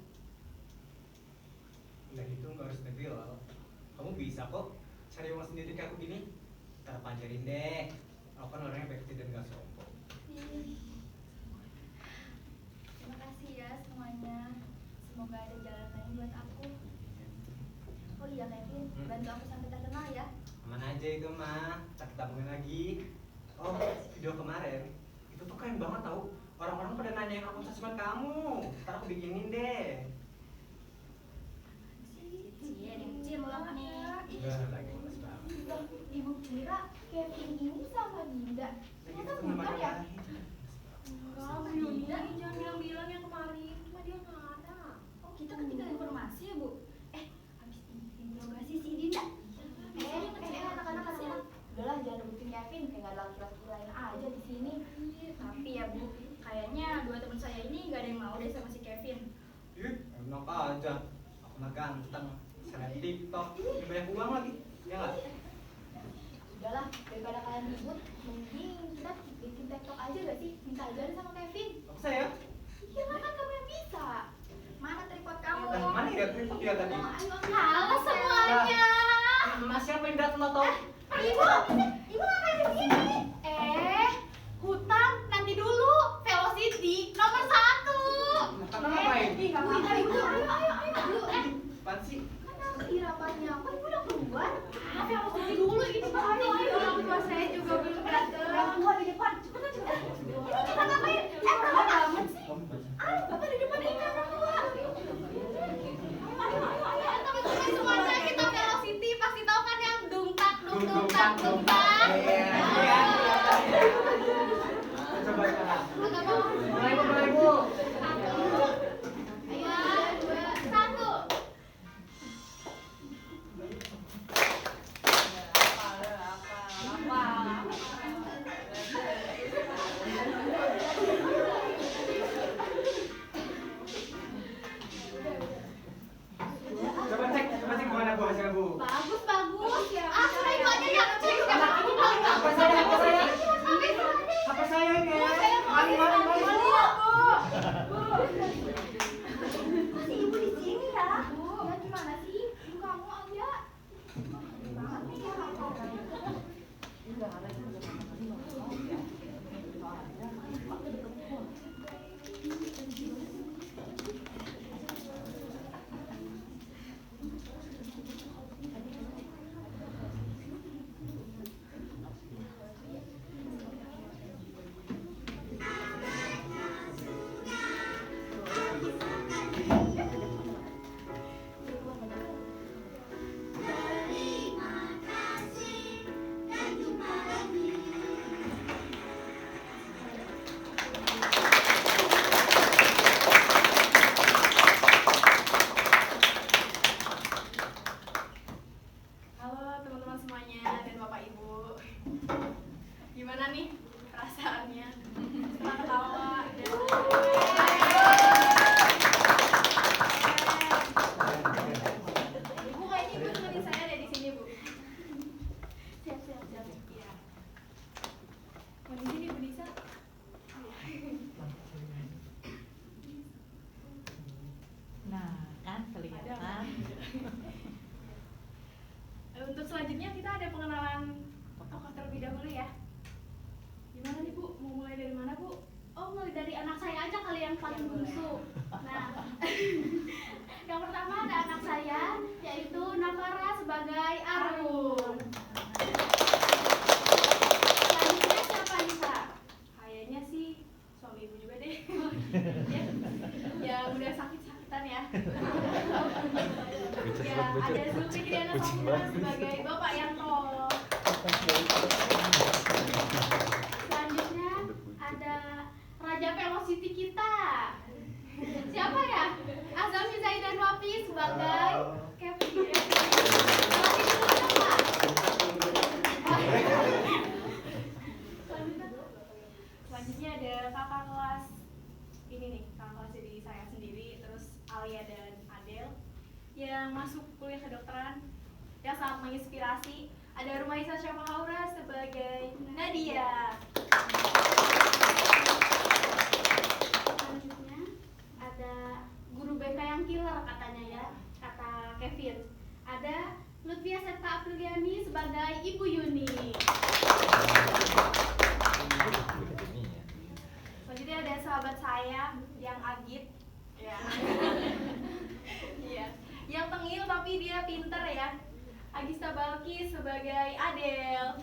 Udah gitu nggak harus negeri loh. Kamu bisa kok cari uang sendiri kayak aku gini. Ntar aku ajarin deh. Aku kan orangnya baik hati dan gak sombong. Terima kasih ya semuanya. Semoga ada jalan lain buat aku. Oh iya Kevin, bantu aku sampai terkenal ya. Aman aja itu mah. Tak kita tabungin lagi. Oh, video kemarin itu tuh keren banget tau. Orang-orang pada nanyain akun sosmed kamu. Ntar aku bikinin deh. Cie, ada yang kecil banget nih. Udah lagi males banget. Ibu kira Kevin ini sama Dinda. Ternyata bukan ya. Enggak, Bu Yuni, jangan bilang-bilang yang kemarin. Cuma dia nggak ada. Oh, kita ketinggalan informasi ya, Bu? Habis interogasi si Dinda. Anak-anak. Udahlah jangan rebutin Kevin, kayak gak ada laki-laki lain aja di sini. Tapi ya, Bu, kayaknya dua teman saya ini gak ada yang mau deh sama si Kevin. Ih, enak aja. Aku mah ganteng. Seleb TikTok. Lebih banyak uang lagi. Ya nggak? Udahlah, daripada kalian ribut, mending kita bikin TikTok aja gak sih? Minta ajarin sama Kevin. Apa saya? Iya kan kamu yang bisa. Mana tripod kamu? Nah, mana ya TikTok ya tadi? Halo semuanya. Mas siapa yang datang tau? Ibu ngapain di sini? Hutang nanti dulu. Velocity nomor 1. Kakak ngapain? Ayo. Apaan sih? Kan irapannya, kok ibu udah keluar? Velocity dulu ini. Ayo. Orang tua saya juga belum datang. Yang tua di depan. Cepetan. Ini kita ngapain? Berapa banget sih? Ayo, bapak di depan ini orang tua. Ayo. Teman-teman semuanya kita Velocity pasti tahu kan yang dungtak. Iya. Coba sekarang. Mulai bu. Ayo, 2, 1. Coba cek gimana bu hasilnya bu. Bagus. Sudah itu aja ya. Cek. Apa saya? Apa saya ini? Mari. paling bungsu. Nah, yang pertama ada anak saya, yaitu Navara sebagai Arun. Selanjutnya siapa Nisa? Kayaknya sih suami ibu juga deh. Ya udah sakit-sakitan ya. Ya ada Zulfikriana Saputra sebagai Bapak Yanto. Selanjutnya ada Raja Velocity kita. Siapa ya? Azami Zaidan Wapi sebagai Kevin. Wapi dulu Pak. Selanjutnya ada kakak kelas ini nih, kakak kelas dari saya sendiri, terus Alia dan Adel yang masuk kuliah kedokteran yang sangat menginspirasi. Ada Rumaisa Syafahaura sebagai Nadia. Selanjutnya ada guru BK yang killer katanya ya, kata Kevin. Ada Lutfia Septa Apriliani sebagai Ibu Yuni. Selanjutnya ada sahabat saya yang Agit, ya. Iya. Yang tengil tapi dia pinter ya. Agista Balki sebagai Adel.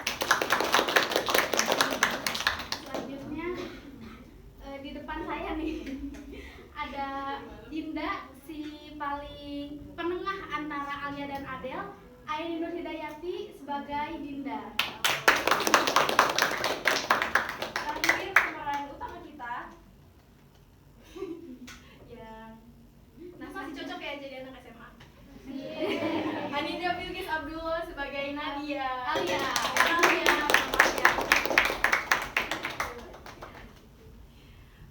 Selanjutnya di depan saya nih ada Dinda, si paling penengah antara Alia dan Adel. Aini Nur Hidayati sebagai Dinda. Terakhir pemeran utama kita yang masih cocok ya jadi anak SMA. Anindya Bilkis Abdullah sebagai Nadia. Alia.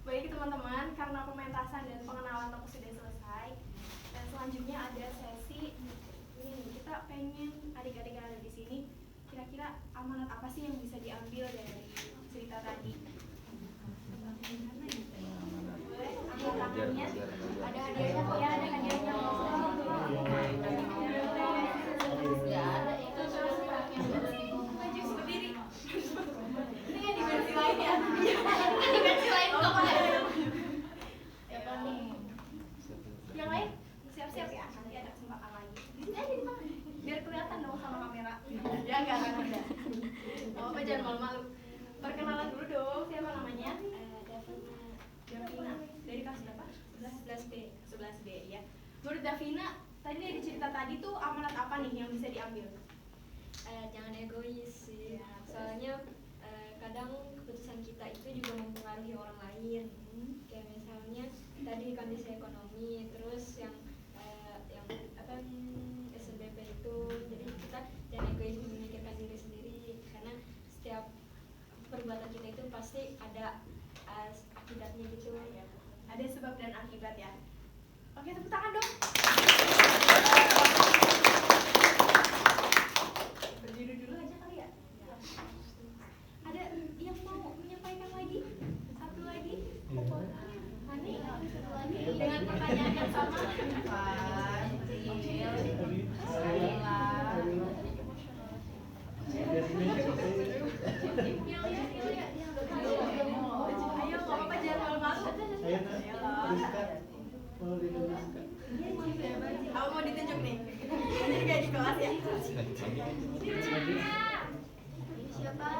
Baik teman-teman, karena pementasan dan pengenalan tokoh sudah selesai, dan selanjutnya ada sesi ini. Kita pengen adik-adik yang ada di sini, kira-kira amanat apa sih yang bisa diambil dari cerita tadi? Angkat tangannya. Ada hadiahnya kok ya, ada hadiahnya loh. Maju berdiri. Ini yang di versi lain ya? Ini versi lain kok. Yang lain siap-siap ya, nanti ada kesempatan lagi. Di sini aja di tengah, biar kelihatan dong sama kamera. Ya enggak ada. Gak apa-apa, jangan malu-malu. Perkenalan dulu dong, siapa namanya? Davina. Dari kelas berapa? 11B. 11B ya. Menurut Davina, tadi dari cerita tadi tuh amanat apa nih yang bisa diambil? Jangan egois sih, soalnya kadang keputusan kita itu juga mempengaruhi orang lain. Kayak misalnya tadi kondisi ekonomi, terus yang SNBP itu, jadi kita jangan egois memikirkan diri sendiri, karena setiap perbuatan kita itu pasti ada akibatnya gitu. Ada sebab dan akibat ya. Oke, tepuk tangan dong. Berdiri dulu aja kali ya. Ada yang mau menyampaikan lagi? Satu lagi? Hani, satu lagi dengan pertanyaan yang sama. Ayo, nggak apa-apa, jangan malu-malu. Aku mau ditunjuk nih. Ini kayak di kelas ya. Siapa?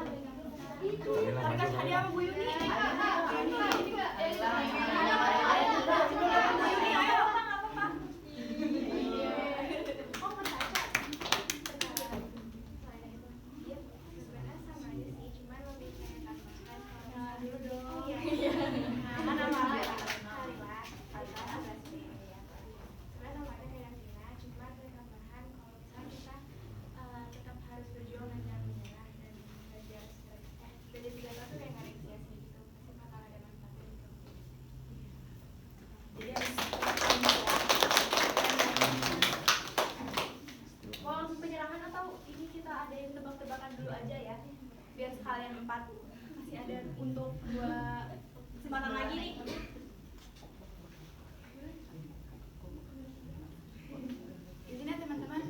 Mau dikasih hadiah sama Bu Yuni. Bu Yuni, ayo. Biar sekalian 4 masih ada untuk 2 kesempatan lagi nih. Di sini teman-teman,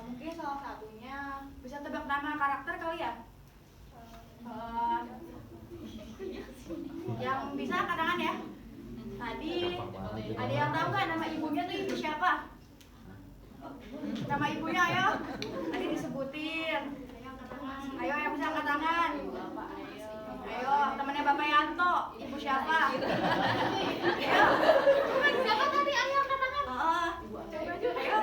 mungkin salah satunya bisa tebak nama karakter kali ya. Yang bisa angkat tangan ya. Tadi ada yang tahu nggak nama ibunya tuh ibu siapa? Nama ibunya ayo. Tadi disebutin. Ayo yang bisa angkat tangan. Ayo temannya Bapak Yanto. Ibu siapa? Ayo. Siapa tadi? Ayo angkat tangan. Oh. Ayo.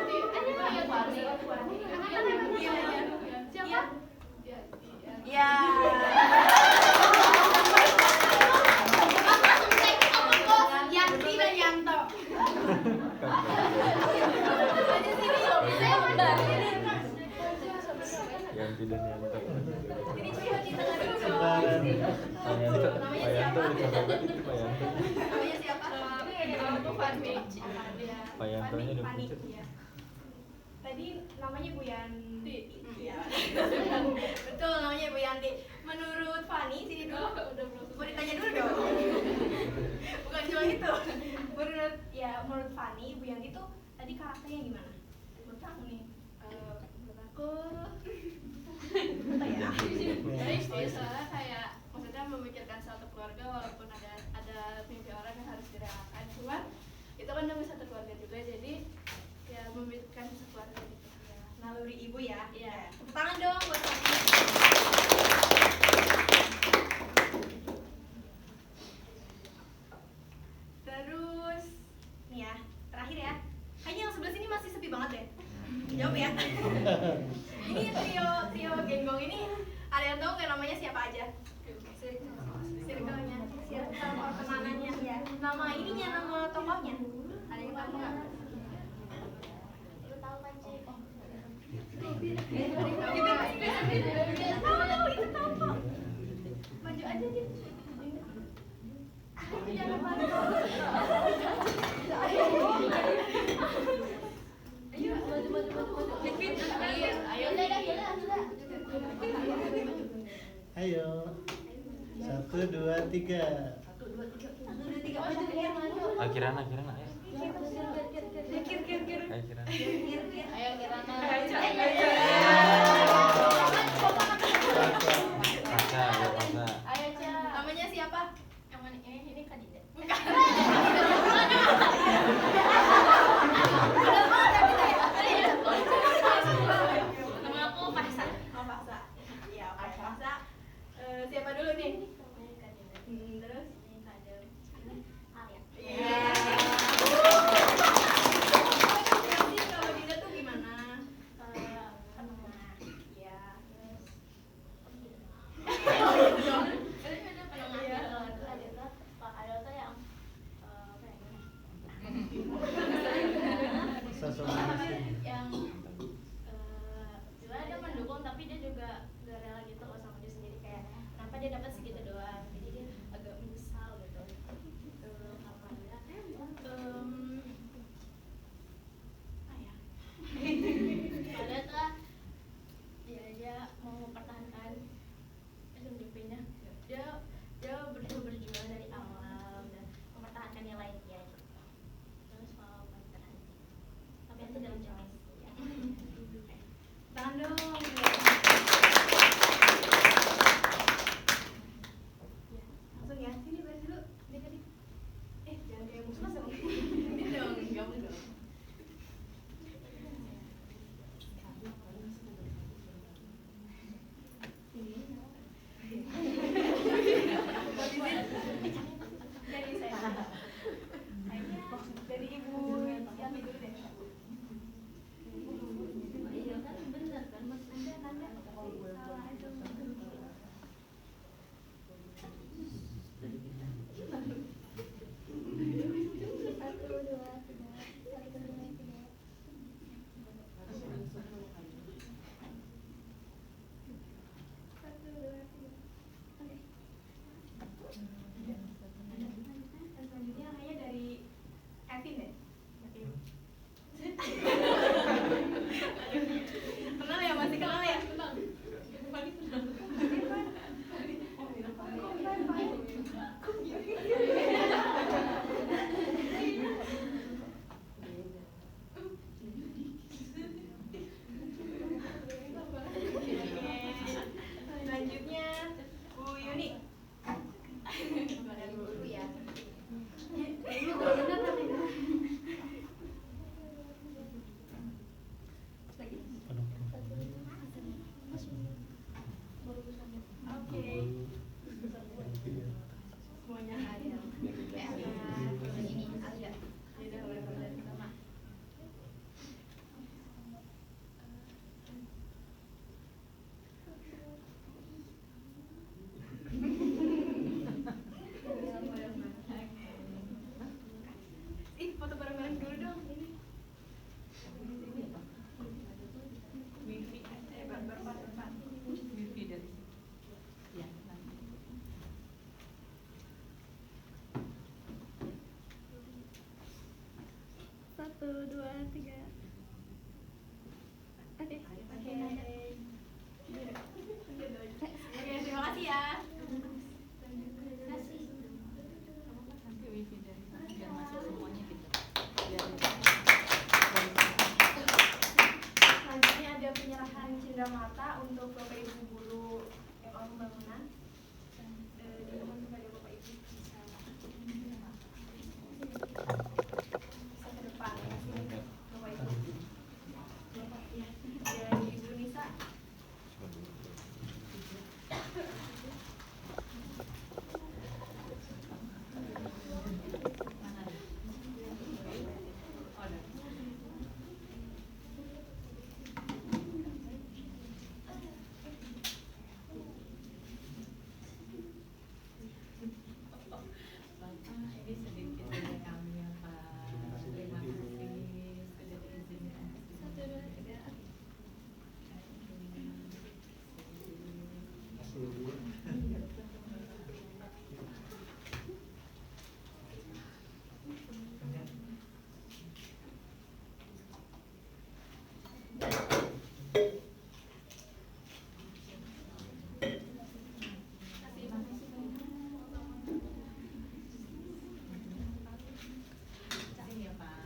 Siapa? Ya. Yanti dan Yanto. Yang tidak nyata. Ini cerita dulu dong. Pak Yanto dicoba itu Pak Yanto. Namanya siapa? Pak Yantonya udah Fani. pucat. Iya. Tadi namanya Bu Yanti. Iya. Betul, namanya Bu Yanti. Menurut Fani, sini dulu. Mau ditanya dulu dong. Bukan cuma itu. Menurut Fani, Bu Yanti tuh tadi karakternya gimana? Menurut kamu nih? Menurut aku Apa ya? baik sih, soalnya kayak maksudnya memikirkan satu keluarga walaupun ada mimpi orang yang harus direlakan, cuman itu kan demi satu keluarga juga, jadi ya memikirkan satu keluarga gitu. Naluri ibu ya? Iya. Tepuk tangan dong buat Fani. Terus, nih ya, terakhir ya. Kayaknya yang sebelah sini masih sepi banget deh. Jawab ya. Ini trio genggong ini ada yang tahu nggak namanya siapa aja? Circle-nya, circle pertemanannya ya. Nama ininya, nama tokohnya. Ada yang tahu nggak? Lu tahu kan sih? Tahu itu tahu kok. Maju aja dia. Jangan malu. Ayo maju. Ayo udah. Ayo. 1, 2, 3. Akhiran ayo. Kir. Akhiran. Ayo Kirana. Masa, ayo masa. Ayo Ca. Namanya siapa? Yang mana? Ini Kadida. Bukan. Nama aku Fahsa. Oh, Faksa. Iya, oke. Faksa. Siapa dulu nih? Terus? Iya. Jadi kalau Dinda tuh gimana? Iya. Sosok manusia. Yang sebenarnya dia mendukung tapi dia juga gak rela gitu loh sama dia sendiri, kayak kenapa dia dapat segitu 1, 2, 3. Oke. Terima kasih ya. Selanjutnya ada penyerahan cenderamata untuk Bapak Ibu guru ekonomi bangunan. Dimohon kepada Bapak Ibu bisa ke depan ya, sini Bapak Ibu. Dan Ibu Nisa. Ini sedikit dari kami ya Pak. Terima kasih sudah diizinkan. 1, 2, 3. Terima kasih ya Pak.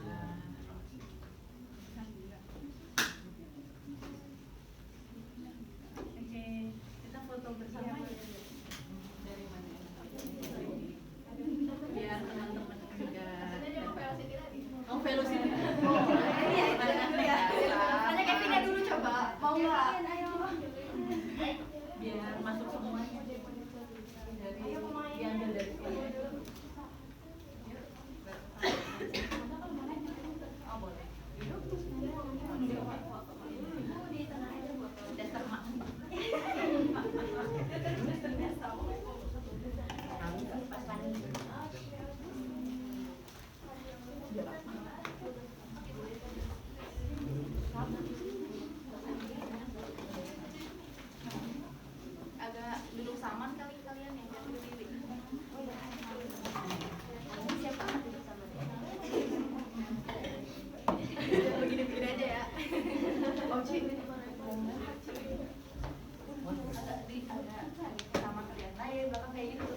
Oke, kita foto bersama ya. Dari mana ya? Biar teman-teman juga dapat. Oh, velocity. Tanya Kevinnya dulu coba, mau nggak? Biar masuk semuanya. Dari diambil dari sini. Oh, boleh. Dasar mak. Agak duduk saman kali kalian yang jangan berdiri. Begini-begini aja ya. Oci. Sama kalian. Nah, ya belakang kayak gitu.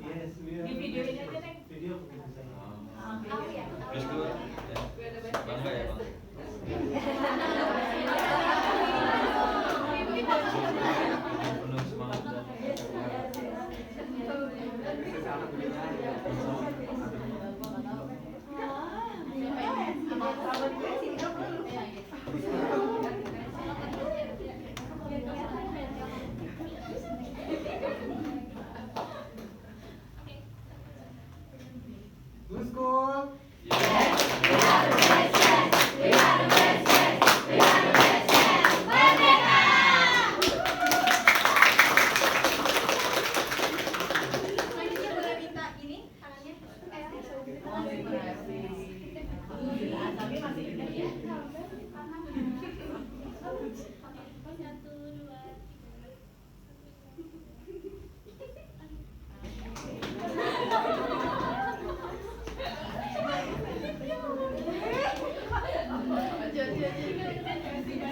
Yes, we are. Di video ini aja, Neng. Video mungkin bisa. Terus tuh, ya. Bangga ya bang. Penuh semangat dan Good school. Selanjutnya boleh minta ini tangannya. Tapi masih ingat ya.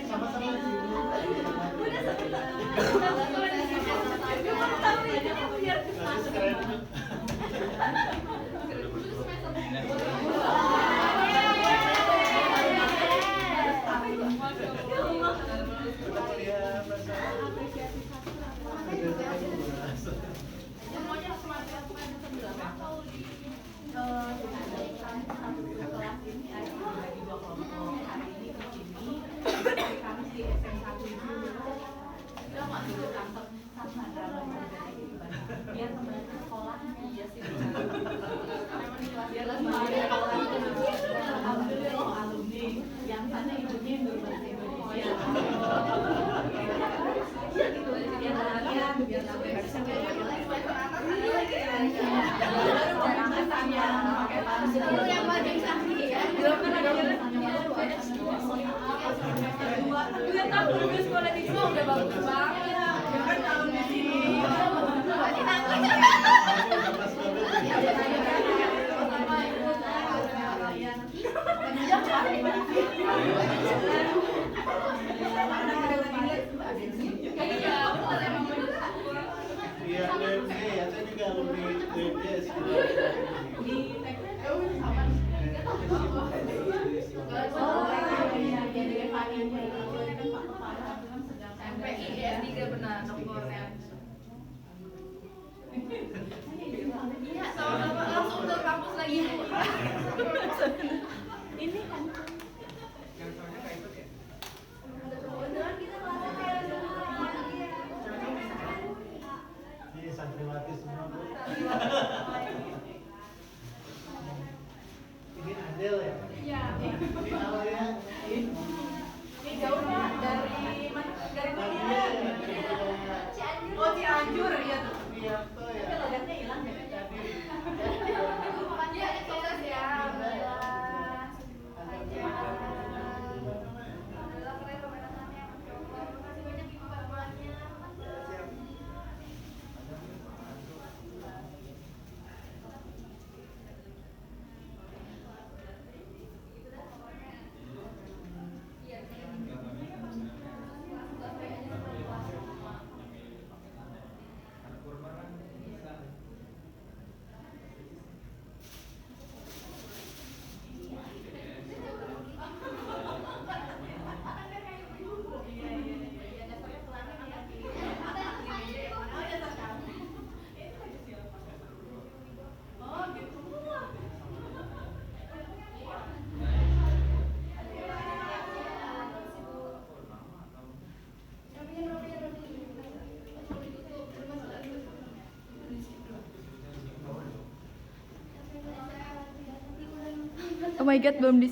Sama-sama sih. Kasih keren. Kita melihat Semuanya semakin sebelah atau di Kelas ini ada dibagi dua kelompok. Hari ini ke sini, hari Kamis di SM1 itu kita masuk ke kantor sama drama biar teman sekolahnya iya sih biar alumni yang sana ibunya iya. Ini kan Yang soalnya nggak ikut ya? Ini santriwati semua Bu. Ini Adel ya? iya. Ini apa ya? Ini jauh Pak dari mana? Dari mana? Nadia ya? Oh, Cianjur ya tuh. Wiyanto ya? Tapi logatnya hilang ya. Makanya sukses ya. Alhamdulillah keren pementasannya. Masya Allah. Makasih banyak Ibu bantuannya. Oh my god, belum di